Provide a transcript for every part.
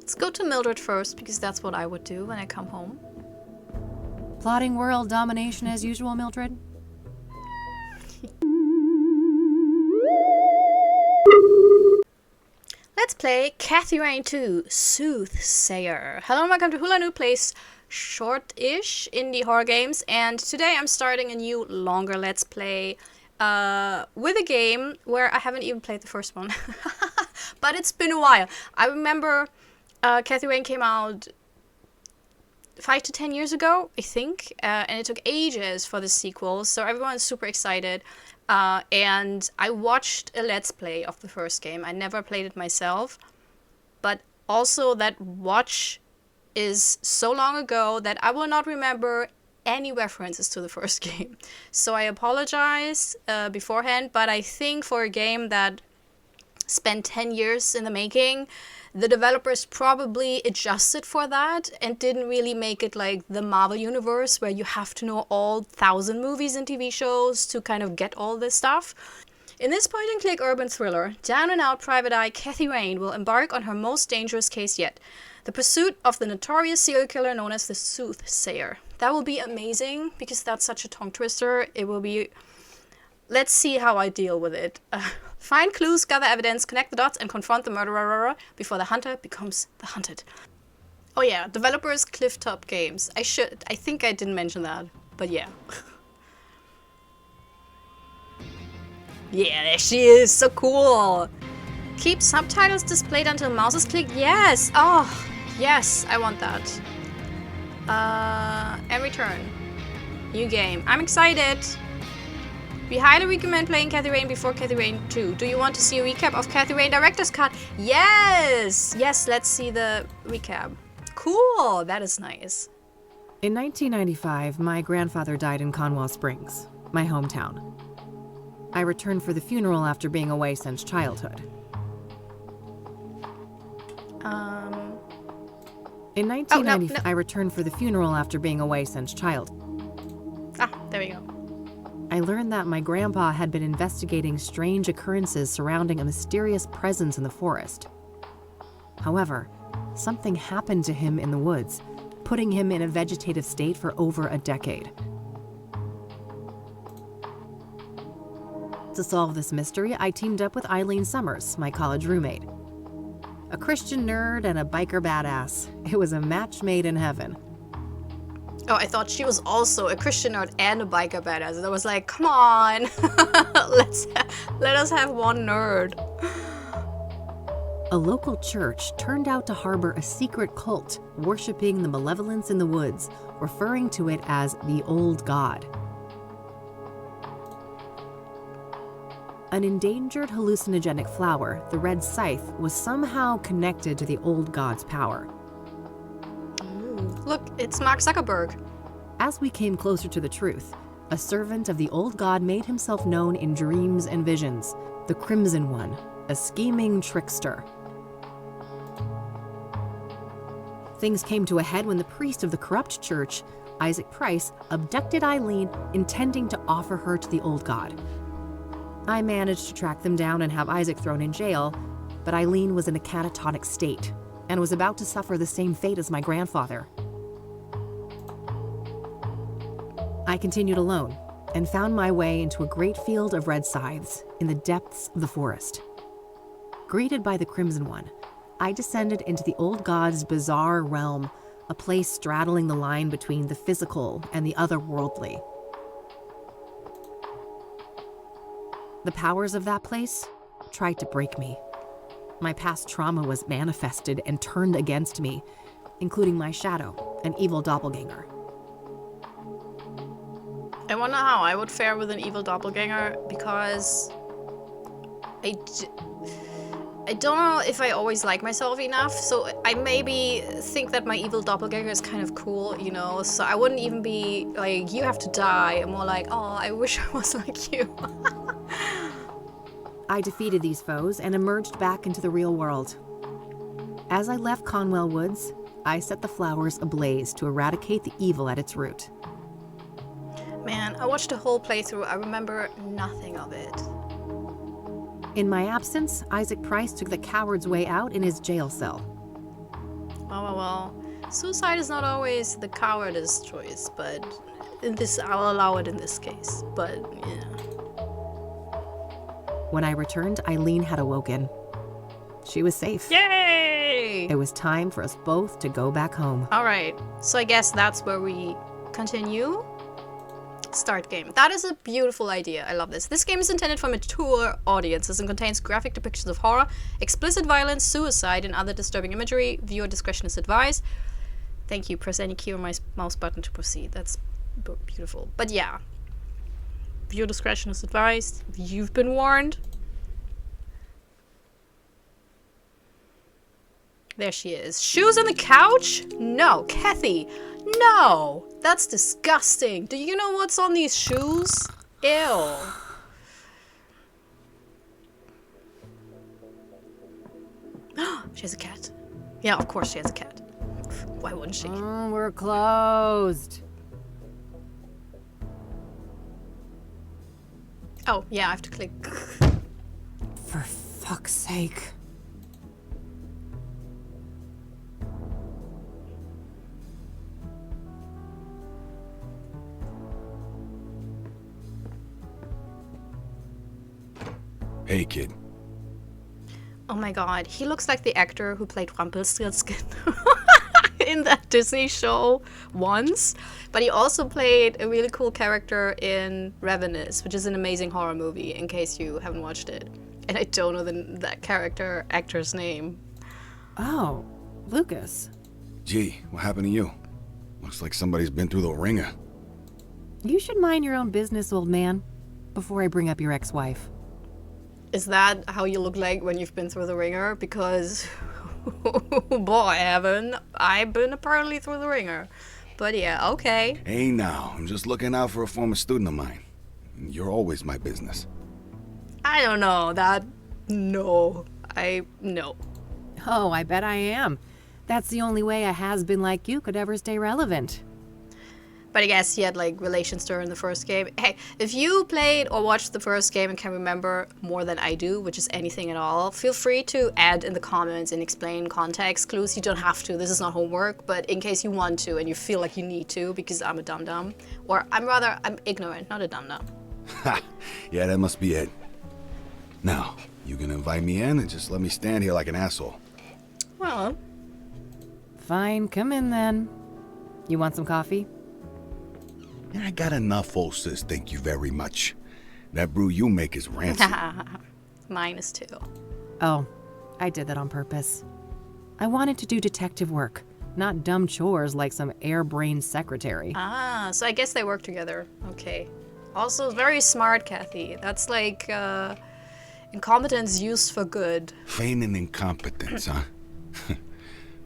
Let's go to Mildred first, because that's what I would do when I come home. Plotting world domination as usual, Mildred? Let's play Cathy Rain 2, Soothsayer. Hello and welcome to Hula Noob Plays short-ish indie horror games, and today I'm starting a new, longer Let's Play with a game where I haven't even played the first one. But it's been a while. I remember Cathy Rain came out 5 to 10 years ago, I think, and it took ages for the sequel, so everyone's super excited. And I watched a Let's Play of the first game. I never played it myself, but also that watch is so long ago that I will not remember any references to the first game. So I apologize beforehand, but I think for a game that spent 10 years in the making, the developers probably adjusted for that and didn't really make it like the Marvel universe where you have to know all 1,000 movies and TV shows to kind of get all this stuff. In this point-and-click urban thriller, down-and-out private eye Cathy Rain will embark on her most dangerous case yet, the pursuit of the notorious serial killer known as the Soothsayer. That will be amazing because that's such a tongue twister. It will be... Let's see how I deal with it. Find clues, gather evidence, connect the dots, and confront the murderer before the hunter becomes the hunted. Oh yeah, developers Clifftop Games. I think I didn't mention that, but yeah. Yeah, there she is, so cool. Keep subtitles displayed until mouse is clicked. Yes, oh, yes, I want that. And return. New game. I'm excited. We highly recommend playing Cathy Rain before Cathy Rain 2. Do you want to see a recap of Cathy Rain Director's Cut? Yes! Yes, let's see the recap. Cool, that is nice. In 1995, my grandfather died in Conwell Springs, my hometown. I returned for the funeral after being away since childhood. In 1995, I returned for the funeral after being away since childhood. Ah, there we go. I learned that my grandpa had been investigating strange occurrences surrounding a mysterious presence in the forest. However, something happened to him in the woods, putting him in a vegetative state for over a decade. To solve this mystery, I teamed up with Eileen Summers, my college roommate. A Christian nerd and a biker badass. It was a match made in heaven. Oh, I thought she was also a Christian nerd and a biker badass. And I was like, come on, let us have one nerd. A local church turned out to harbor a secret cult worshipping the malevolence in the woods, referring to it as the Old God. An endangered hallucinogenic flower, the red scythe, was somehow connected to the Old God's power. Look, it's Mark Zuckerberg. As we came closer to the truth, a servant of the Old God made himself known in dreams and visions, the Crimson One, a scheming trickster. Things came to a head when the priest of the corrupt church, Isaac Price, abducted Eileen, intending to offer her to the Old God. I managed to track them down and have Isaac thrown in jail, but Eileen was in a catatonic state and was about to suffer the same fate as my grandfather. I continued alone and found my way into a great field of red scythes in the depths of the forest. Greeted by the Crimson One, I descended into the Old God's bizarre realm, a place straddling the line between the physical and the otherworldly. The powers of that place tried to break me. My past trauma was manifested and turned against me, including my shadow, an evil doppelganger. I wonder how I would fare with an evil doppelganger, because I don't know if I always like myself enough, so I maybe think that my evil doppelganger is kind of cool, you know, so I wouldn't even be like, you have to die. I'm more like, oh, I wish I was like you. I defeated these foes and emerged back into the real world. As I left Conwell Woods, I set the flowers ablaze to eradicate the evil at its root. Man, I watched the whole playthrough. I remember nothing of it. In my absence, Isaac Price took the coward's way out in his jail cell. Well. Suicide is not always the cowardice choice, but in this, I'll allow it in this case. But, yeah. When I returned, Eileen had awoken. She was safe. Yay! It was time for us both to go back home. Alright, so I guess that's where we continue. Start game. That is a beautiful idea. I love this. This game is intended for mature audiences and contains graphic depictions of horror, explicit violence, suicide, and other disturbing imagery. Viewer discretion is advised. Thank you. Press any key on my mouse button to proceed. That's beautiful. But yeah. Viewer discretion is advised. You've been warned. There she is. Shoes on the couch? No. Kathy. No. That's disgusting. Do you know what's on these shoes? Ew. She has a cat. Yeah, of course she has a cat. Why wouldn't she? Oh, we're closed. Oh, yeah, I have to click. For fuck's sake. Hey, kid. Oh my god, he looks like the actor who played Rumpelstiltskin in that Disney show once. But he also played a really cool character in Ravenous, which is an amazing horror movie, in case you haven't watched it. And I don't know that actor's name. Oh, Lucas. Gee, what happened to you? Looks like somebody's been through the ringer. You should mind your own business, old man, before I bring up your ex-wife. Is that how you look like when you've been through the ringer? Because, boy, I've been apparently through the ringer. But yeah, okay. Hey now, I'm just looking out for a former student of mine. You're always my business. I don't know that. No. Oh, I bet I am. That's the only way a has-been like you could ever stay relevant. But I guess he had like relations to her in the first game. Hey, if you played or watched the first game and can remember more than I do, which is anything at all, feel free to add in the comments and explain context clues. You don't have to. This is not homework, but in case you want to and you feel like you need to, because I'm a dum-dum. Or I'm ignorant, not a dum-dum. Ha! Yeah, that must be it. Now, you gonna invite me in and just let me stand here like an asshole? Well. Fine, come in then. You want some coffee? Yeah, I got enough, old sis, thank you very much. That brew you make is rancid. Mine is too. Oh, I did that on purpose. I wanted to do detective work, not dumb chores like some airbrained secretary. Ah, so I guess they work together. Okay. Also, very smart, Kathy. That's like, incompetence used for good. Feigning incompetence, huh?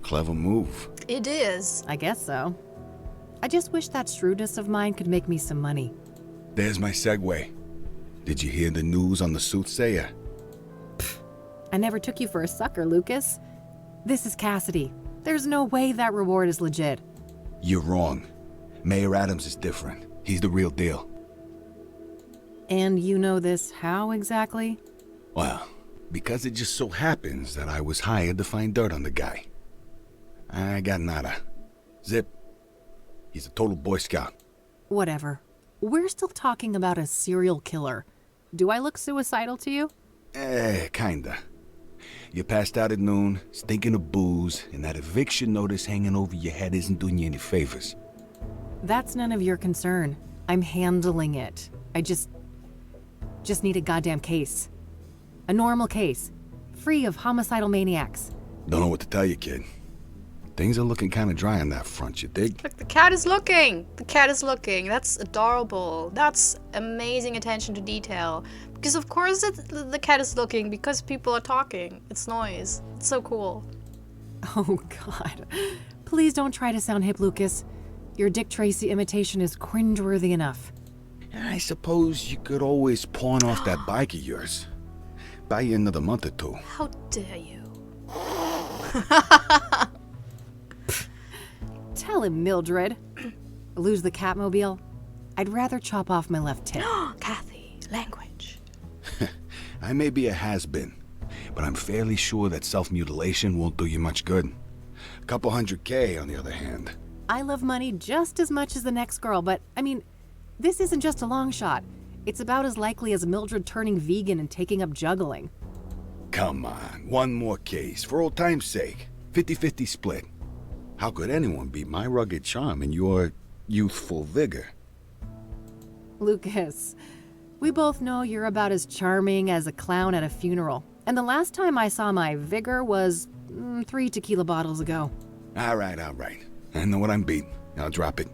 Clever move. It is. I guess so. I just wish that shrewdness of mine could make me some money. There's my segue. Did you hear the news on the Soothsayer? I never took you for a sucker, Lucas. This is Cassidy. There's no way that reward is legit. You're wrong. Mayor Adams is different. He's the real deal. And you know this how exactly? Well, because it just so happens that I was hired to find dirt on the guy. I got nada. Zip. He's a total Boy Scout. Whatever. We're still talking about a serial killer. Do I look suicidal to you? Kinda. You passed out at noon, stinking of booze, and that eviction notice hanging over your head isn't doing you any favors. That's none of your concern. I'm handling it. I just need a goddamn case. A normal case. Free of homicidal maniacs. Don't know what to tell you, kid. Things are looking kind of dry on that front, you dig? Look, the cat is looking. The cat is looking. That's adorable. That's amazing attention to detail. Because of course the cat is looking because people are talking. It's noise. It's so cool. Oh, God. Please don't try to sound hip, Lucas. Your Dick Tracy imitation is cringeworthy enough. I suppose you could always pawn off that bike of yours. Buy you another month or two. How dare you? Tell him, Mildred. Lose the Catmobile? I'd rather chop off my left tip. Kathy, language. I may be a has-been, but I'm fairly sure that self-mutilation won't do you much good. Couple $100K, on the other hand. I love money just as much as the next girl, but, I mean, this isn't just a long shot. It's about as likely as Mildred turning vegan and taking up juggling. Come on, one more case, for old time's sake. 50-50 split. How could anyone beat my rugged charm and your youthful vigor? Lucas, we both know you're about as charming as a clown at a funeral. And the last time I saw my vigor was 3 tequila bottles ago. All right. I know what I'm beating. I'll drop it.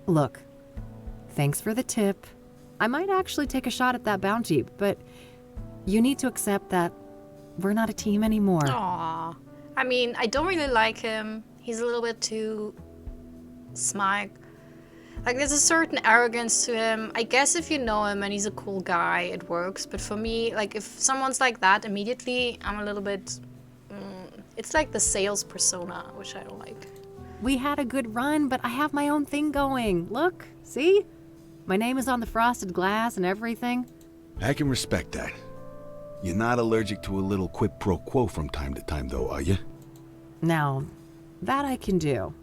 Look, thanks for the tip. I might actually take a shot at that bounty, but you need to accept that we're not a team anymore. Aww. I mean, I don't really like him. He's a little bit too smug. Like, there's a certain arrogance to him. I guess if you know him and he's a cool guy, it works. But for me, like, if someone's like that immediately, I'm a little bit... it's like the sales persona, which I don't like. We had a good run, but I have my own thing going. Look, see? My name is on the frosted glass and everything. I can respect that. You're not allergic to a little quid pro quo from time to time, though, are you? Now, that I can do.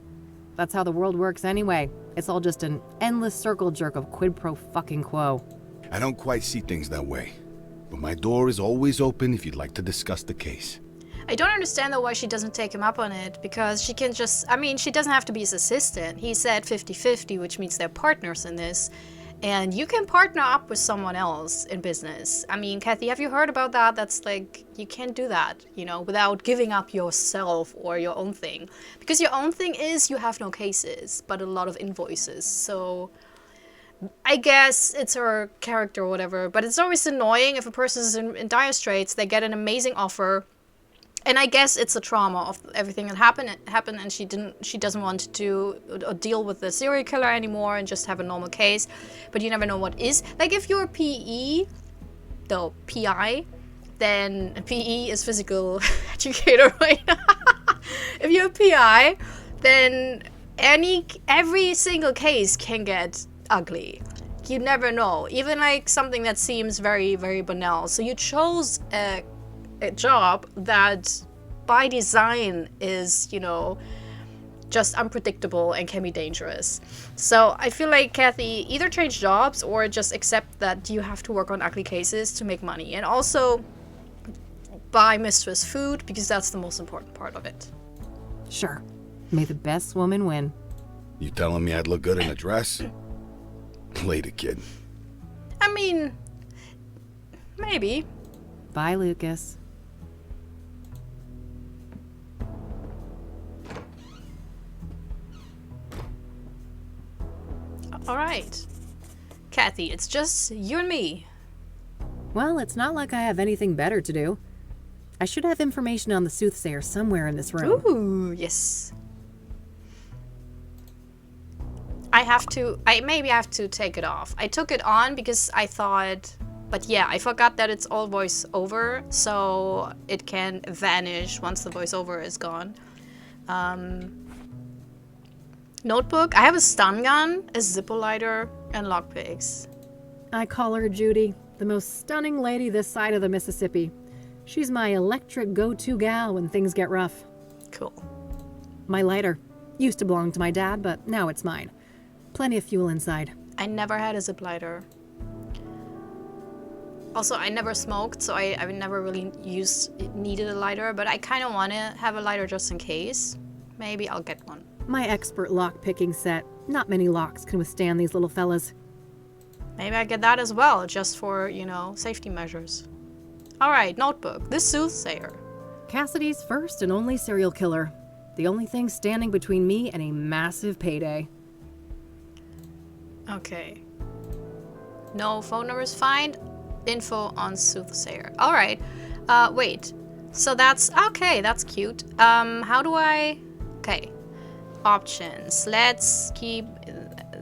That's how the world works anyway. It's all just an endless circle jerk of quid pro fucking quo. I don't quite see things that way. But my door is always open if you'd like to discuss the case. I don't understand though why she doesn't take him up on it, because she can just, I mean, she doesn't have to be his assistant. He said 50-50, which means they're partners in this. And you can partner up with someone else in business. I mean, Kathy, have you heard about that? That's like, you can't do that, you know, without giving up yourself or your own thing. Because your own thing is you have no cases, but a lot of invoices. So I guess it's her character or whatever. But it's always annoying if a person is in dire straits, they get an amazing offer. And I guess it's a trauma of everything that happened, and she doesn't want to deal with the serial killer anymore and just have a normal case. But you never know what is. Like, if you're PI, then PE is physical educator, right? If you're a PI, then every single case can get ugly. You never know. Even like something that seems very, very banal. So you chose a job that by design is, you know, just unpredictable and can be dangerous. So I feel like Kathy either change jobs or just accept that you have to work on ugly cases to make money, and also buy Mistress food, because that's the most important part of it. Sure. May the best woman win. You telling me I'd look good in a dress? Later, kid. I mean, maybe. Bye, Lucas. All right. Kathy, it's just you and me. Well, it's not like I have anything better to do. I should have information on the Soothsayer somewhere in this room. Ooh, yes. I maybe have to take it off. I took it on because I thought, but yeah, I forgot that it's all voiceover, so it can vanish once the voiceover is gone. Notebook. I have a stun gun, a Zippo lighter, and lockpicks. I call her Judy, the most stunning lady this side of the Mississippi. She's my electric go-to gal when things get rough. Cool. My lighter. Used to belong to my dad, but now it's mine. Plenty of fuel inside. I never had a zip lighter. Also, I never smoked, so I never really needed a lighter, but I kind of want to have a lighter just in case. Maybe I'll get one. My expert lock-picking set. Not many locks can withstand these little fellas. Maybe I get that as well, just for, you know, safety measures. Alright, notebook. This Soothsayer. Cassidy's first and only serial killer. The only thing standing between me and a massive payday. Okay. No phone numbers find. Info on Soothsayer. Alright. Wait. So that's... Okay, that's cute. How do I... Okay. Options. Let's keep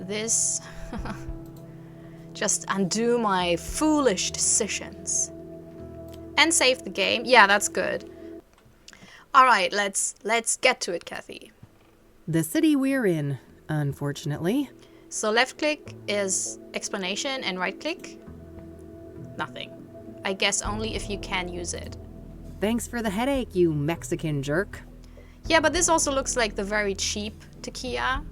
this... Just undo my foolish decisions. And save the game. Yeah, that's good. Alright, let's get to it, Kathy. The city we're in, unfortunately. So left click is explanation and right click, nothing. I guess only if you can use it. Thanks for the headache, you Mexican jerk. Yeah, but this also looks like the very cheap tequila.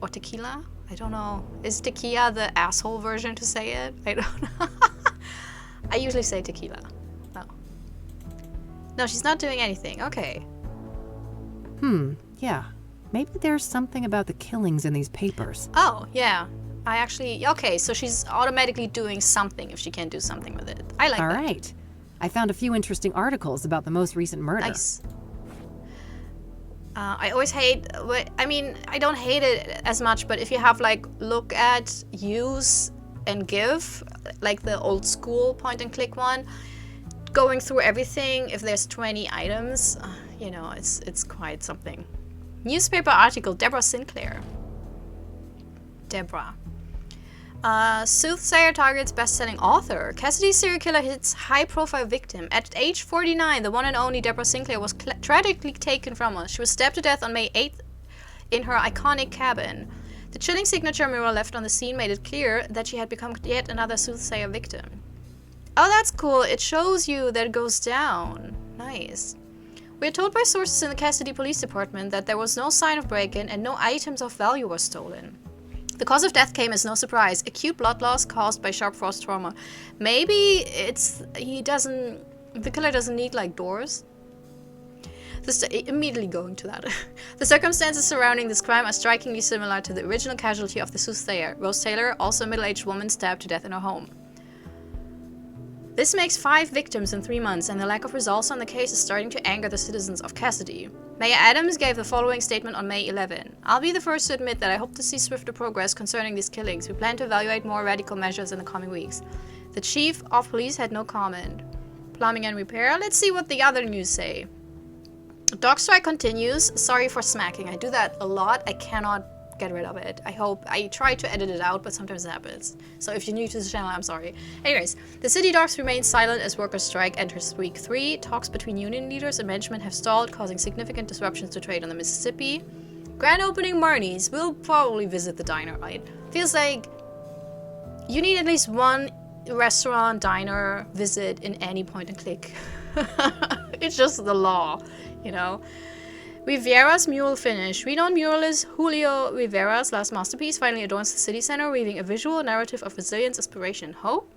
Or tequila? I don't know. Is tequila the asshole version to say it? I don't know. I usually say tequila. No. No, she's not doing anything. Okay. Yeah. Maybe there's something about the killings in these papers. Oh, yeah. I actually... Okay, so she's automatically doing something if she can't do something with it. I like that. All right. I found a few interesting articles about the most recent murder. Nice. I always hate... I mean, I don't hate it as much, but if you have, like, look at, use, and give, like the old school point-and-click one, going through everything, if there's 20 items, you know, it's quite something. Newspaper article, Deborah Sinclair. Deborah. Soothsayer targets best-selling author. Cassidy's serial killer hits high-profile victim. At age 49, the one and only Deborah Sinclair was tragically taken from us. She was stabbed to death on May 8th in her iconic cabin. The chilling signature mirror left on the scene made it clear that she had become yet another Soothsayer victim. Oh, that's cool. It shows you that it goes down. Nice. We are told by sources in the Cassidy Police Department that there was no sign of break-in and no items of value were stolen. The cause of death came as no surprise. Acute blood loss caused by sharp frost trauma. Maybe the killer doesn't need, like, doors. Immediately going to that. The circumstances surrounding this crime are strikingly similar to the original casualty of the Soothsayer, Rose Taylor, also a middle-aged woman stabbed to death in her home. This makes 5 victims in 3 months, and the lack of results on the case is starting to anger the citizens of Cassidy. Mayor Adams gave the following statement on May 11. I'll be the first to admit that I hope to see swifter progress concerning these killings. We plan to evaluate more radical measures in the coming weeks. The chief of police had no comment. Plumbing and repair. Let's see what the other news say. Dog strike continues. Sorry for smacking. I do that a lot. I cannot get rid of it. I try to edit it out, but sometimes it happens. So if you're new to the channel, I'm sorry. Anyways, the city dogs remain silent as workers' strike enters week 3. Talks between union leaders and management have stalled, causing significant disruptions to trade on the Mississippi. Grand opening Marnie's. We'll probably visit the diner, right? Feels like you need at least one restaurant, diner visit in any point and click. It's just the law, you know? Rivera's mural finish. Renowned muralist Julio Rivera's last masterpiece finally adorns the city center, weaving a visual narrative of resilience, inspiration, and hope.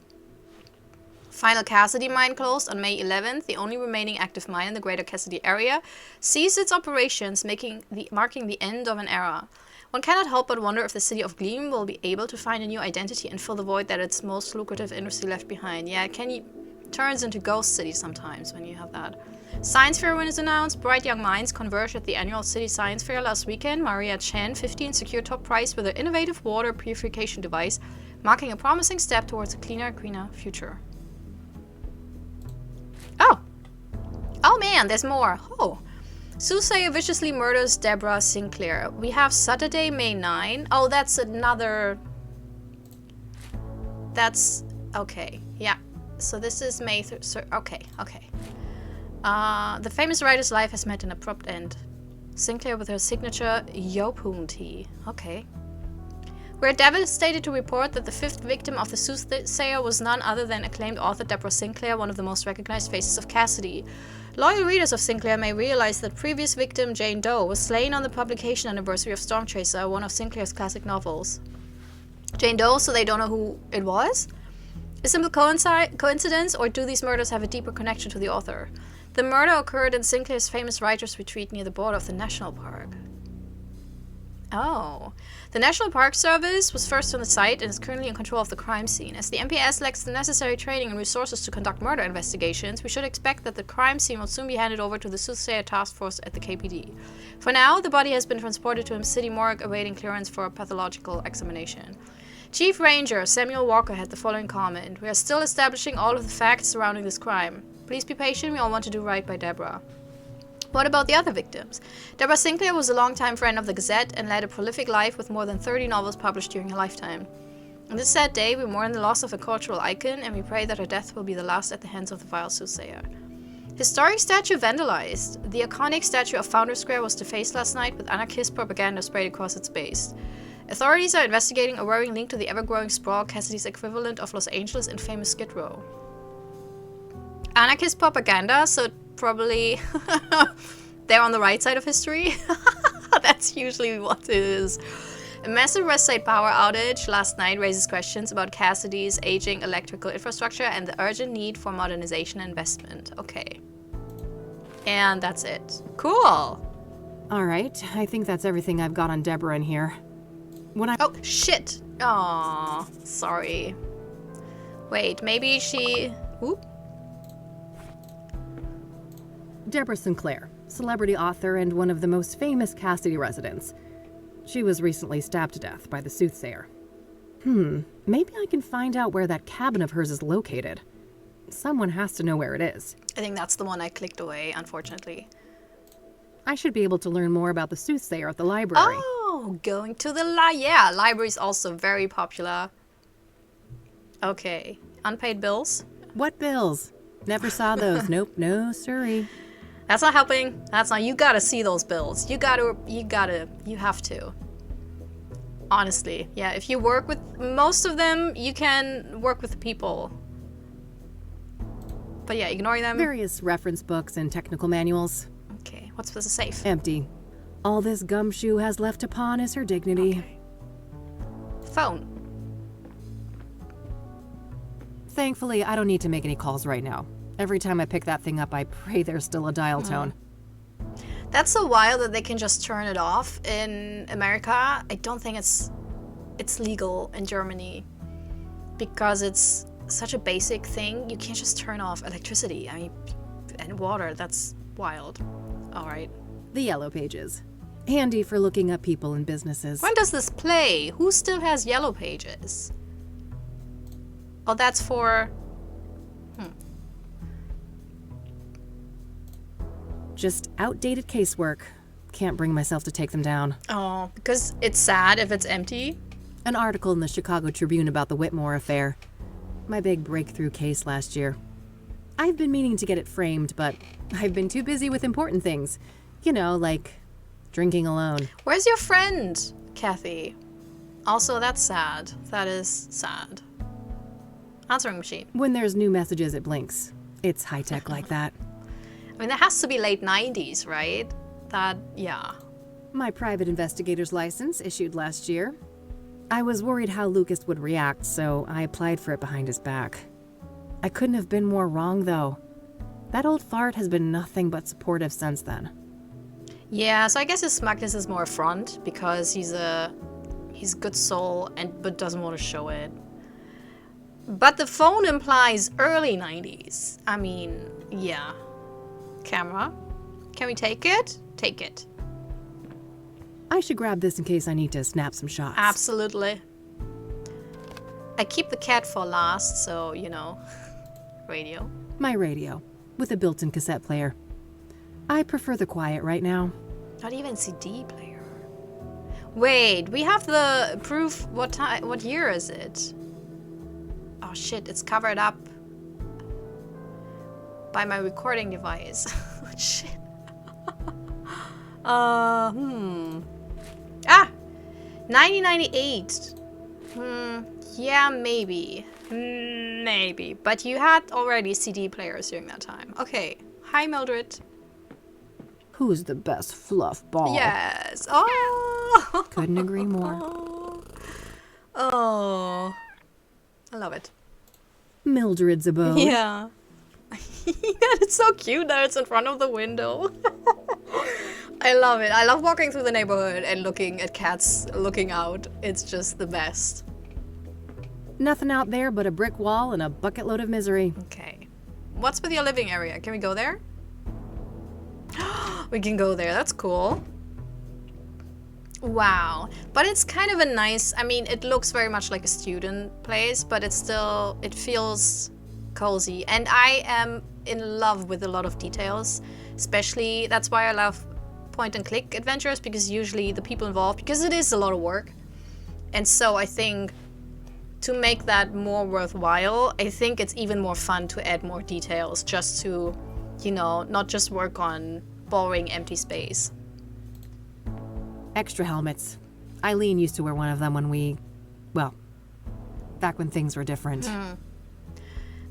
Final Cassidy mine closed on May 11th. The only remaining active mine in the greater Cassidy area ceased its operations, marking the end of an era. One cannot help but wonder if the city of Gleam will be able to find a new identity and fill the void that its most lucrative industry left behind. Yeah, turns into Ghost City sometimes when you have that. Science Fair win is announced. Bright young minds converged at the annual City Science Fair last weekend. Maria Chen, 15, secured top prize with her innovative water purification device, marking a promising step towards a cleaner, greener future. Oh man, there's more. Oh. Soothsayer viciously murders Deborah Sinclair. We have Saturday, May 9. Oh, that's another... That's... Okay, yeah. So this is May... Okay. The famous writer's life has met an abrupt end. Sinclair with her signature Yopun tea. Okay. We're devastated to report that the 5th victim of the Soothsayer was none other than acclaimed author Deborah Sinclair, one of the most recognized faces of Cassidy. Loyal readers of Sinclair may realize that previous victim Jane Doe was slain on the publication anniversary of Storm Chaser, one of Sinclair's classic novels. Jane Doe, so they don't know who it was? A simple coincidence, or do these murders have a deeper connection to the author? The murder occurred in Sinclair's famous writer's retreat near the border of the national park. Oh. The National Park Service was first on the site and is currently in control of the crime scene. As the NPS lacks the necessary training and resources to conduct murder investigations, we should expect that the crime scene will soon be handed over to the Soothsayer Task Force at the KPD. For now, the body has been transported to a city morgue awaiting clearance for a pathological examination. Chief Ranger Samuel Walker had the following comment. We are still establishing all of the facts surrounding this crime. Please be patient, we all want to do right by Deborah. What about the other victims? Deborah Sinclair was a longtime friend of the Gazette and led a prolific life with more than 30 novels published during her lifetime. On this sad day, we mourn the loss of a cultural icon, and we pray that her death will be the last at the hands of the vile Soothsayer. Historic statue vandalized. The iconic statue of Founder Square was defaced last night with anarchist propaganda sprayed across its base. Authorities are investigating a worrying link to the ever-growing sprawl, Cassidy's equivalent of Los Angeles and famous Skid Row. Anarchist propaganda, so probably They're on the right side of history. That's usually what it is. A massive West Side power outage last night raises questions about Cassidy's aging electrical infrastructure and the urgent need for modernization and investment. Okay. And that's it. Cool. All right, I think that's everything I've got on Deborah in here. Oh, shit. Aw, sorry. Wait, maybe she... Oop. Deborah Sinclair, celebrity author and one of the most famous Cassidy residents. She was recently stabbed to death by the Soothsayer. Maybe I can find out where that cabin of hers is located. Someone has to know where it is. I think that's the one I clicked away, unfortunately. I should be able to learn more about the Soothsayer at the library. Oh, going to the library's also very popular. Okay, unpaid bills. What bills? Never saw those. Nope, no siree. That's not helping. That's not. You gotta see those bills. You have to. Honestly, yeah. If you work with most of them, you can work with the people. But yeah, ignoring them. Various reference books and technical manuals. Okay, what's this? A safe? Empty. All this gumshoe has left to pawn is her dignity. Okay. Phone. Thankfully, I don't need to make any calls right now. Every time I pick that thing up, I pray there's still a dial tone. That's so wild that they can just turn it off in America. I don't think it's legal in Germany because it's such a basic thing. You can't just turn off electricity. I mean, and water. That's wild. All right. The Yellow Pages. Handy for looking up people and businesses. When does this play? Who still has Yellow Pages? Oh, that's for... Just outdated casework. Can't bring myself to take them down. Oh, because it's sad if it's empty. An article in the Chicago Tribune about the Whitmore affair. My big breakthrough case last year. I've been meaning to get it framed, but I've been too busy with important things. You know, like drinking alone. Where's your friend, Kathy? Also, that's sad. That is sad. Answering machine. When there's new messages, it blinks. It's high-tech like that. I mean, that has to be late 90s, right? That, yeah. My private investigator's license, issued last year. I was worried how Lucas would react, so I applied for it behind his back. I couldn't have been more wrong, though. That old fart has been nothing but supportive since then. Yeah, so I guess his smugness is more front because he's a good soul but doesn't want to show it. But the phone implies early 90s. I mean, yeah. Camera. Can we take it? Take it. I should grab this in case I need to snap some shots. Absolutely. I keep the cat for last, so, you know. Radio. My radio, with a built-in cassette player. I prefer the quiet right now. Not even CD player. Wait, we have the proof. What year is it? Oh shit, it's covered up by my recording device. Shit. Ah, 1998. Yeah, maybe. Maybe. But you had already CD players during that time. Okay. Hi, Mildred. Who's the best fluff ball? Yes. Oh. Couldn't agree more. Oh. I love it. Mildred's abode. Yeah. It's so cute that it's in front of the window. I love it. I love walking through the neighborhood and looking at cats looking out. It's just the best. Nothing out there but a brick wall and a bucket load of misery. Okay. What's with your living area? Can we go there? We can go there. That's cool. Wow. But it's kind of a nice... I mean, it looks very much like a student place, but it's still... It feels cozy. And I am in love with a lot of details. Especially... That's why I love point-and-click adventures, because usually the people involved... Because it is a lot of work. And so I think... To make that more worthwhile, I think it's even more fun to add more details. Just to, you know, not just work on boring empty space. Extra helmets. Eileen used to wear one of them when we... Well, back when things were different.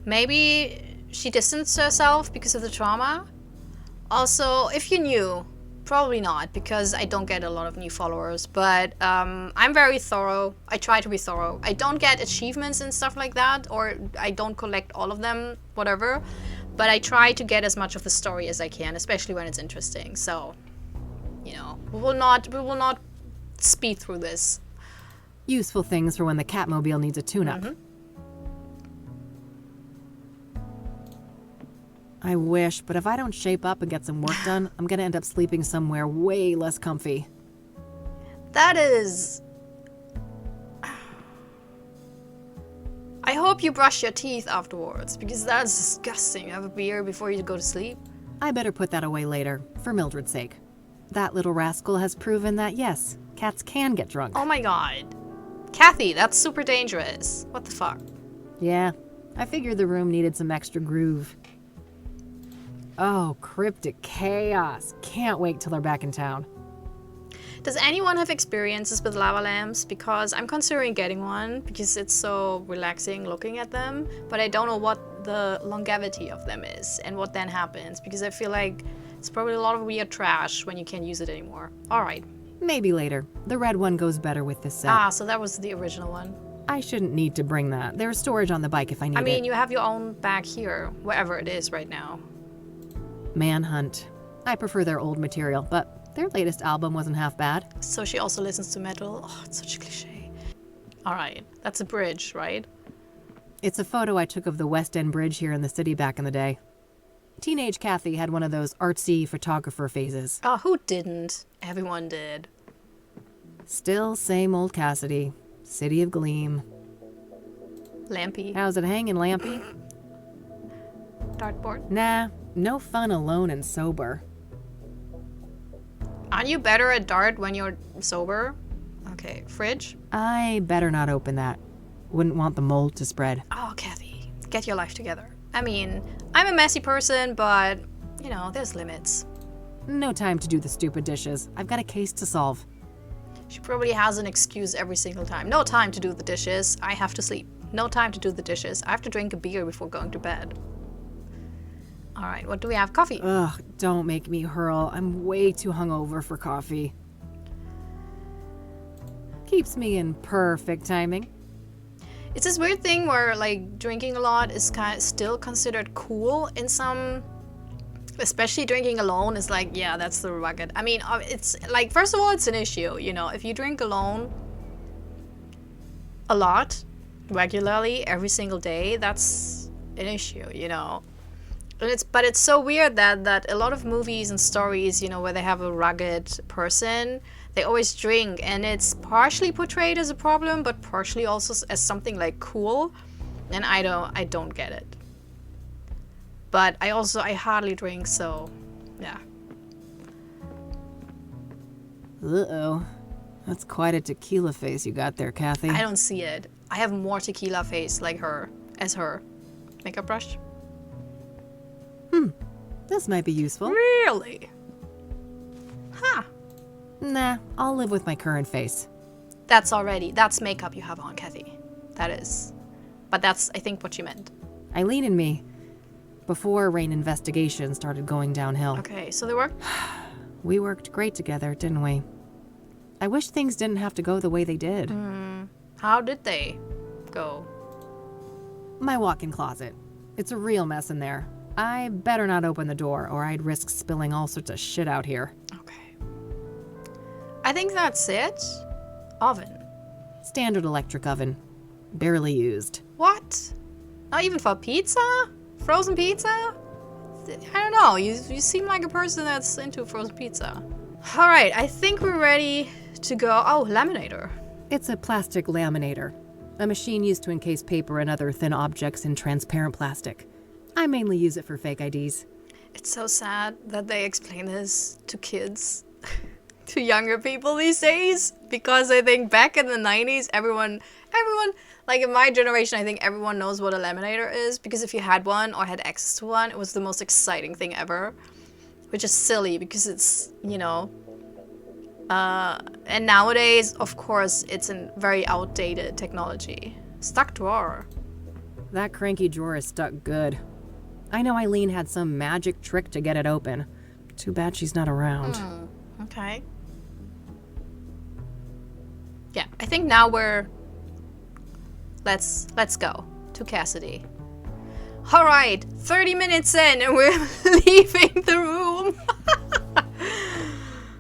Maybe she distanced herself because of the trauma? Also, if you're new, probably not, because I don't get a lot of new followers, but I'm very thorough. I try to be thorough. I don't get achievements and stuff like that, or I don't collect all of them, whatever, but I try to get as much of the story as I can, especially when it's interesting. So, we will not speed through this. Useful things for when the Catmobile needs a tune-up. I wish, but if I don't shape up and get some work done, I'm gonna end up sleeping somewhere way less comfy. That is... I hope you brush your teeth afterwards, because that's disgusting. Have a beer before you go to sleep. I better put that away later, for Mildred's sake. That little rascal has proven that, yes, cats can get drunk. Oh my god. Kathy, that's super dangerous. What the fuck? Yeah, I figured the room needed some extra groove. Oh, cryptic chaos. Can't wait till they're back in town. Does anyone have experiences with lava lamps? Because I'm considering getting one, because it's so relaxing looking at them, but I don't know what the longevity of them is and what then happens, because I feel like it's probably a lot of weird trash when you can't use it anymore. Alright. Maybe later. The red one goes better with this set. Ah, so that was the original one. I shouldn't need to bring that. There's storage on the bike if I need it. I mean, you have your own back here, wherever it is right now. Manhunt. I prefer their old material, but their latest album wasn't half bad. So she also listens to metal. Oh, it's such a cliche. Alright, that's a bridge, right? It's a photo I took of the West End Bridge here in the city back in the day. Teenage Kathy had one of those artsy photographer phases. Oh, who didn't? Everyone did. Still same old Cassidy. City of Gleam. Lampy. How's it hanging, Lampy? Dartboard. Nah, no fun alone and sober. Aren't you better at dart when you're sober? Okay, fridge. I better not open that. Wouldn't want the mold to spread. Oh, Kathy, get your life together. I mean, I'm a messy person, but, there's limits. No time to do the stupid dishes. I've got a case to solve. She probably has an excuse every single time. No time to do the dishes. I have to sleep. No time to do the dishes. I have to drink a beer before going to bed. Alright, what do we have? Coffee. Ugh, don't make me hurl. I'm way too hungover for coffee. Keeps me in perfect timing. It's this weird thing where, drinking a lot is still considered cool in some... Especially drinking alone is yeah, that's the rugged. I mean, it's first of all, it's an issue, If you drink alone a lot, regularly, every single day, that's an issue, And it's so weird that a lot of movies and stories, where they have a rugged person, they always drink, and it's partially portrayed as a problem, but partially also as something cool, and I don't get it. But I hardly drink, so yeah. Uh-oh. That's quite a tequila face you got there, Kathy. I don't see it. I have more tequila face as her. Makeup brush? This might be useful. Really? Huh. Nah, I'll live with my current face. That's makeup you have on, Kathy. That is. But that's, I think, what you meant. Eileen and me. Before Rain investigation started going downhill. Okay, so they worked? We worked great together, didn't we? I wish things didn't have to go the way they did. How did they go? My walk-in closet. It's a real mess in there. I better not open the door, or I'd risk spilling all sorts of shit out here. Okay. I think that's it. Oven. Standard electric oven. Barely used. What? Not even for pizza? Frozen pizza? I don't know. You seem like a person that's into frozen pizza. Alright, I think we're ready to go. Oh, laminator. It's a plastic laminator. A machine used to encase paper and other thin objects in transparent plastic. I mainly use it for fake IDs. It's so sad that they explain this to kids, to younger people these days, because I think back in the 90s, everyone, in my generation, I think everyone knows what a laminator is, because if you had one or had access to one, it was the most exciting thing ever, which is silly because it's, and nowadays, of course, it's a very outdated technology. Stuck drawer. That cranky drawer is stuck good. I know Eileen had some magic trick to get it open, Too bad she's not around. Okay. Yeah, I think now we're... Let's go to Cassidy. Alright, 30 minutes in and we're leaving the room.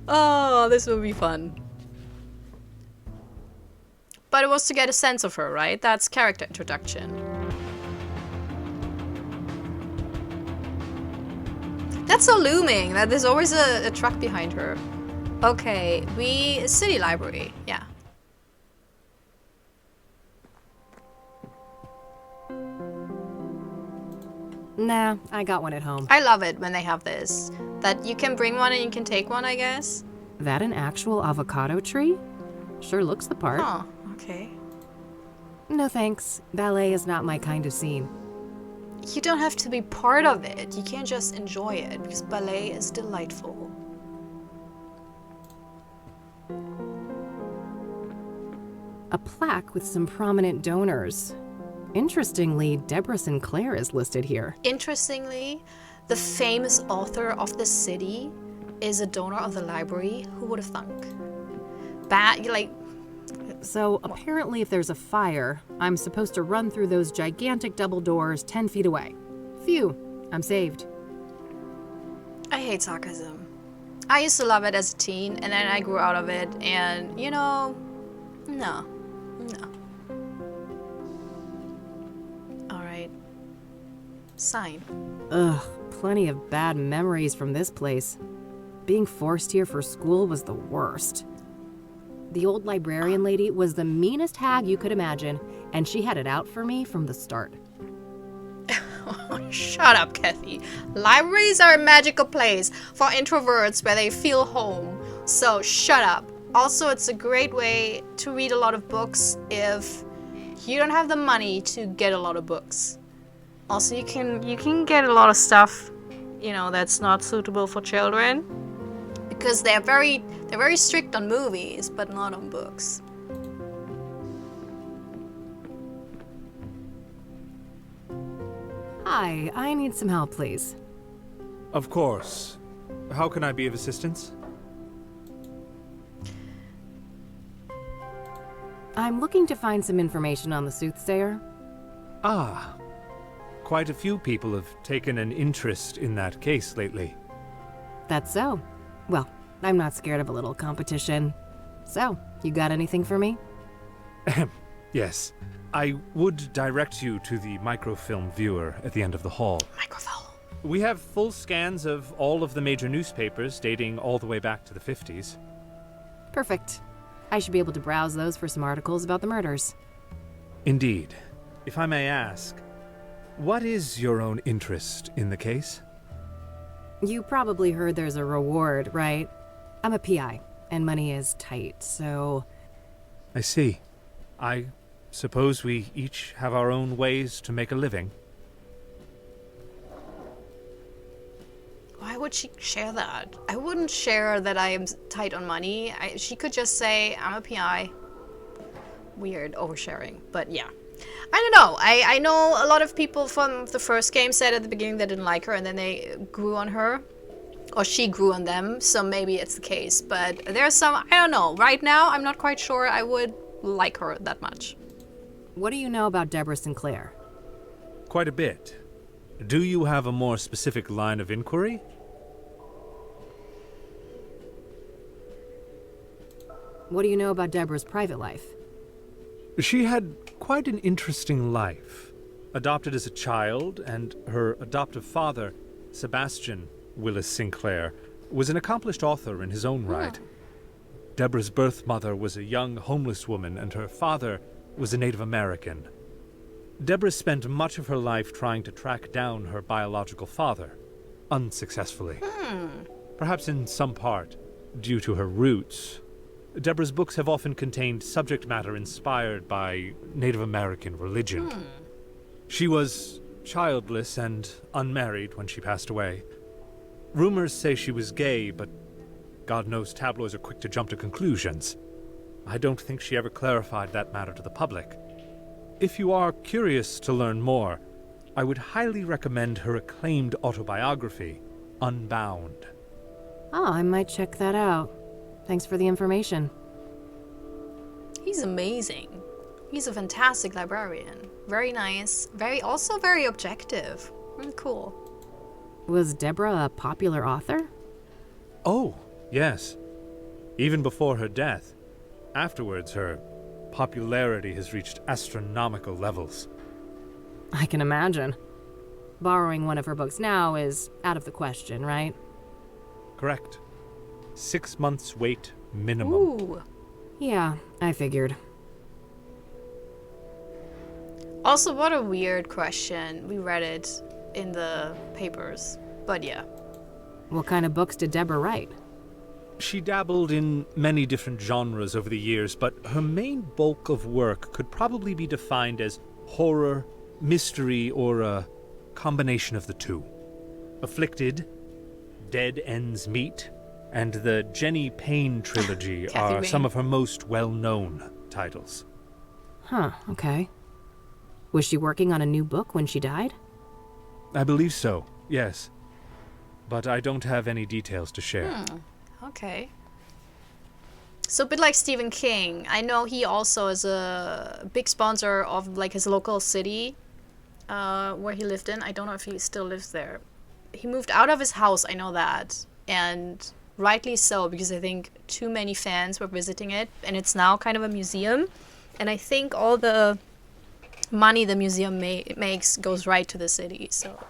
Oh, this will be fun. But it was to get a sense of her, right? That's character introduction. That's so looming that there's always a truck behind her. Okay, city library, yeah. Nah, I got one at home. I love it when they have this. That you can bring one and you can take one, I guess. That an actual avocado tree? Sure looks the part. Oh, okay. No thanks. Ballet is not my kind of scene. You don't have to be part of it. You can't just enjoy it, because ballet is delightful. A plaque with some prominent donors. Interestingly, Deborah Sinclair is listed here. Interestingly, the famous author of the city is a donor of the library. Who would have thunk? So apparently if there's a fire, I'm supposed to run through those gigantic double doors 10 feet away. Phew, I'm saved. I hate sarcasm. I used to love it as a teen, and then I grew out of it, and, you know, no. Alright. Sign. Ugh, plenty of bad memories from this place. Being forced here for school was the worst. The old librarian lady was the meanest hag you could imagine, and she had it out for me from the start. Shut up, Kathy. Libraries are a magical place for introverts where they feel home. So shut up. Also, it's a great way to read a lot of books if you don't have the money to get a lot of books. Also, you can get a lot of stuff, you know, that's not suitable for children, because they're very strict on movies, but not on books. Hi, I need some help, please. Of course. How can I be of assistance? I'm looking to find some information on the Soothsayer. Ah. Quite a few people have taken an interest in that case lately. That's so. Well, I'm not scared of a little competition. So, you got anything for me? Yes. I would direct you to the microfilm viewer at the end of the hall. Microphone. We have full scans of all of the major newspapers dating all the way back to the 50s. Perfect. I should be able to browse those for some articles about the murders. Indeed. If I may ask, what is your own interest in the case? You probably heard there's a reward, right? I'm a PI, and money is tight, so... I see. I suppose we each have our own ways to make a living. Why would she share that? I wouldn't share that I am tight on money. She could just say, I'm a PI. Weird, oversharing, but yeah. I don't know. I know a lot of people from the first game said at the beginning they didn't like her, and then they grew on her. Or she grew on them, so maybe it's the case. But there's some, I don't know. Right now, I'm not quite sure I would like her that much. What do you know about Deborah Sinclair? Quite a bit. Do you have a more specific line of inquiry? What do you know about Deborah's private life? She had quite an interesting life. Adopted as a child, and her adoptive father, Sebastian Willis Sinclair, was an accomplished author in his own right. Deborah's birth mother was a young homeless woman, and her father was a Native American. Deborah spent much of her life trying to track down her biological father, unsuccessfully. Perhaps in some part due to her roots. Deborah's books have often contained subject matter inspired by Native American religion. She was childless and unmarried when she passed away. Rumors say she was gay, but God knows tabloids are quick to jump to conclusions. I don't think she ever clarified that matter to the public. If you are curious to learn more, I would highly recommend her acclaimed autobiography, Unbound. Oh, I might check that out. Thanks for the information. He's amazing. He's a fantastic librarian. Very nice. Also very objective. Really cool. Was Deborah a popular author? Oh, yes. Even before her death. Afterwards, her popularity has reached astronomical levels. I can imagine. Borrowing one of her books now is out of the question, right? Correct. 6 months wait minimum. Ooh. Yeah, I figured. Also, what a weird question. We read it in the papers. But yeah. What kind of books did Deborah write? She dabbled in many different genres over the years, but her main bulk of work could probably be defined as horror, mystery, or a combination of the two. Afflicted, Dead Ends Meet, and the Jenny Payne trilogy Kathy are Wayne. some of her most well-known titles. Huh, okay. Was she working on a new book when she died? I believe so, yes. But I don't have any details to share. Okay. So a bit like Stephen King. I know he also is a big sponsor of like his local city where he lived in. I don't know if he still lives there. He moved out of his house, I know that. And rightly so, because I think too many fans were visiting it. And it's now kind of a museum. And I think all the money the museum makes goes right to the city. So,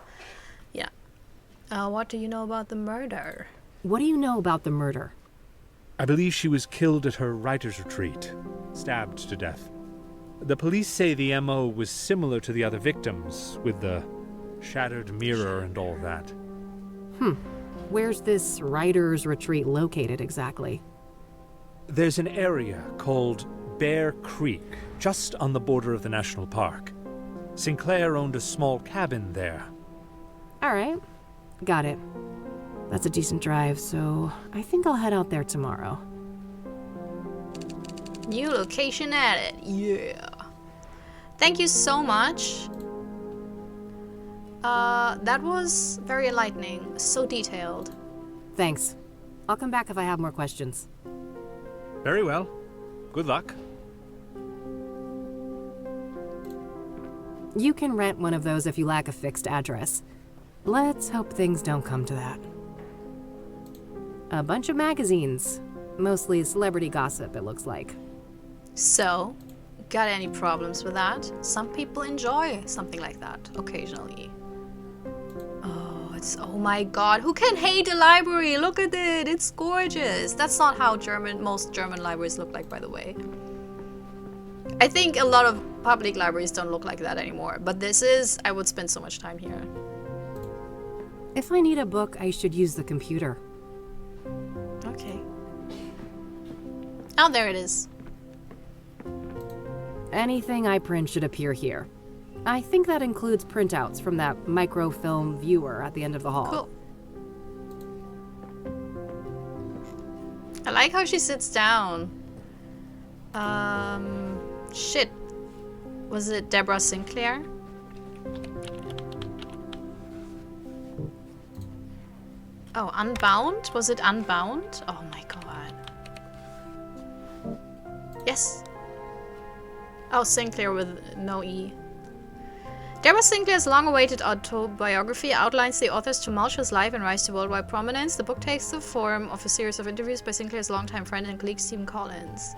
yeah. What do you know about the murder? What do you know about the murder? I believe she was killed at her writer's retreat, stabbed to death. The police say the MO was similar to the other victims, with the shattered mirror and all that. Where's this writer's retreat located exactly? There's an area called Bear Creek, just on the border of the national park. Sinclair owned a small cabin there. All right, got it. That's a decent drive, so I think I'll head out there tomorrow. New location added. Yeah. Thank you so much. That was very enlightening. So detailed. Thanks. I'll come back if I have more questions. Very well. Good luck. You can rent one of those if you lack a fixed address. Let's hope things don't come to that. A bunch of magazines. Mostly celebrity gossip, it looks like. So, got any problems with that? Some people enjoy something like that occasionally. Oh my god, who can hate a library? Look at it, it's gorgeous. That's not how most German libraries look like, by the way. I think a lot of public libraries don't look like that anymore, but I would spend so much time here. If I need a book, I should use the computer. Okay. Oh, there it is. Anything I print should appear here. I think that includes printouts from that microfilm viewer at the end of the hall. Cool. I like how she sits down. Shit. Was it Deborah Sinclair? Oh, Unbound? Was it Unbound? Oh my god. Yes. Oh, Sinclair with no E. Deborah Sinclair's long-awaited autobiography outlines the author's tumultuous life and rise to worldwide prominence. The book takes the form of a series of interviews by Sinclair's longtime friend and colleague Stephen Collins.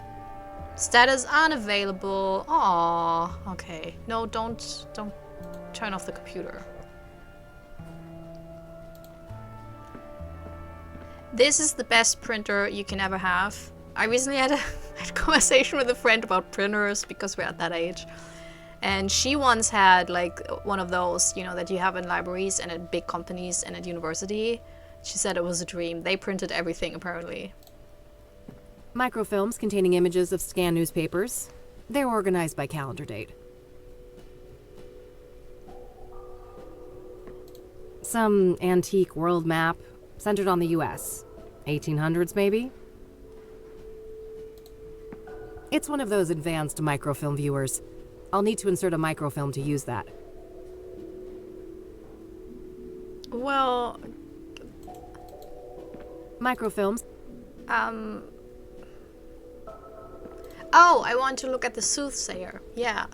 Status unavailable. Aww. Okay. No, don't turn off the computer. This is the best printer you can ever have. I recently had a conversation with a friend about printers because we're at that age. And she once had like one of those, that you have in libraries and at big companies and at university. She said it was a dream. They printed everything apparently. Microfilms containing images of scanned newspapers. They're organized by calendar date. Some antique world map centered on the US. 1800s maybe? It's one of those advanced microfilm viewers. I'll need to insert a microfilm to use that. Well, Microfilms. Oh, I want to look at the Soothsayer. Yeah,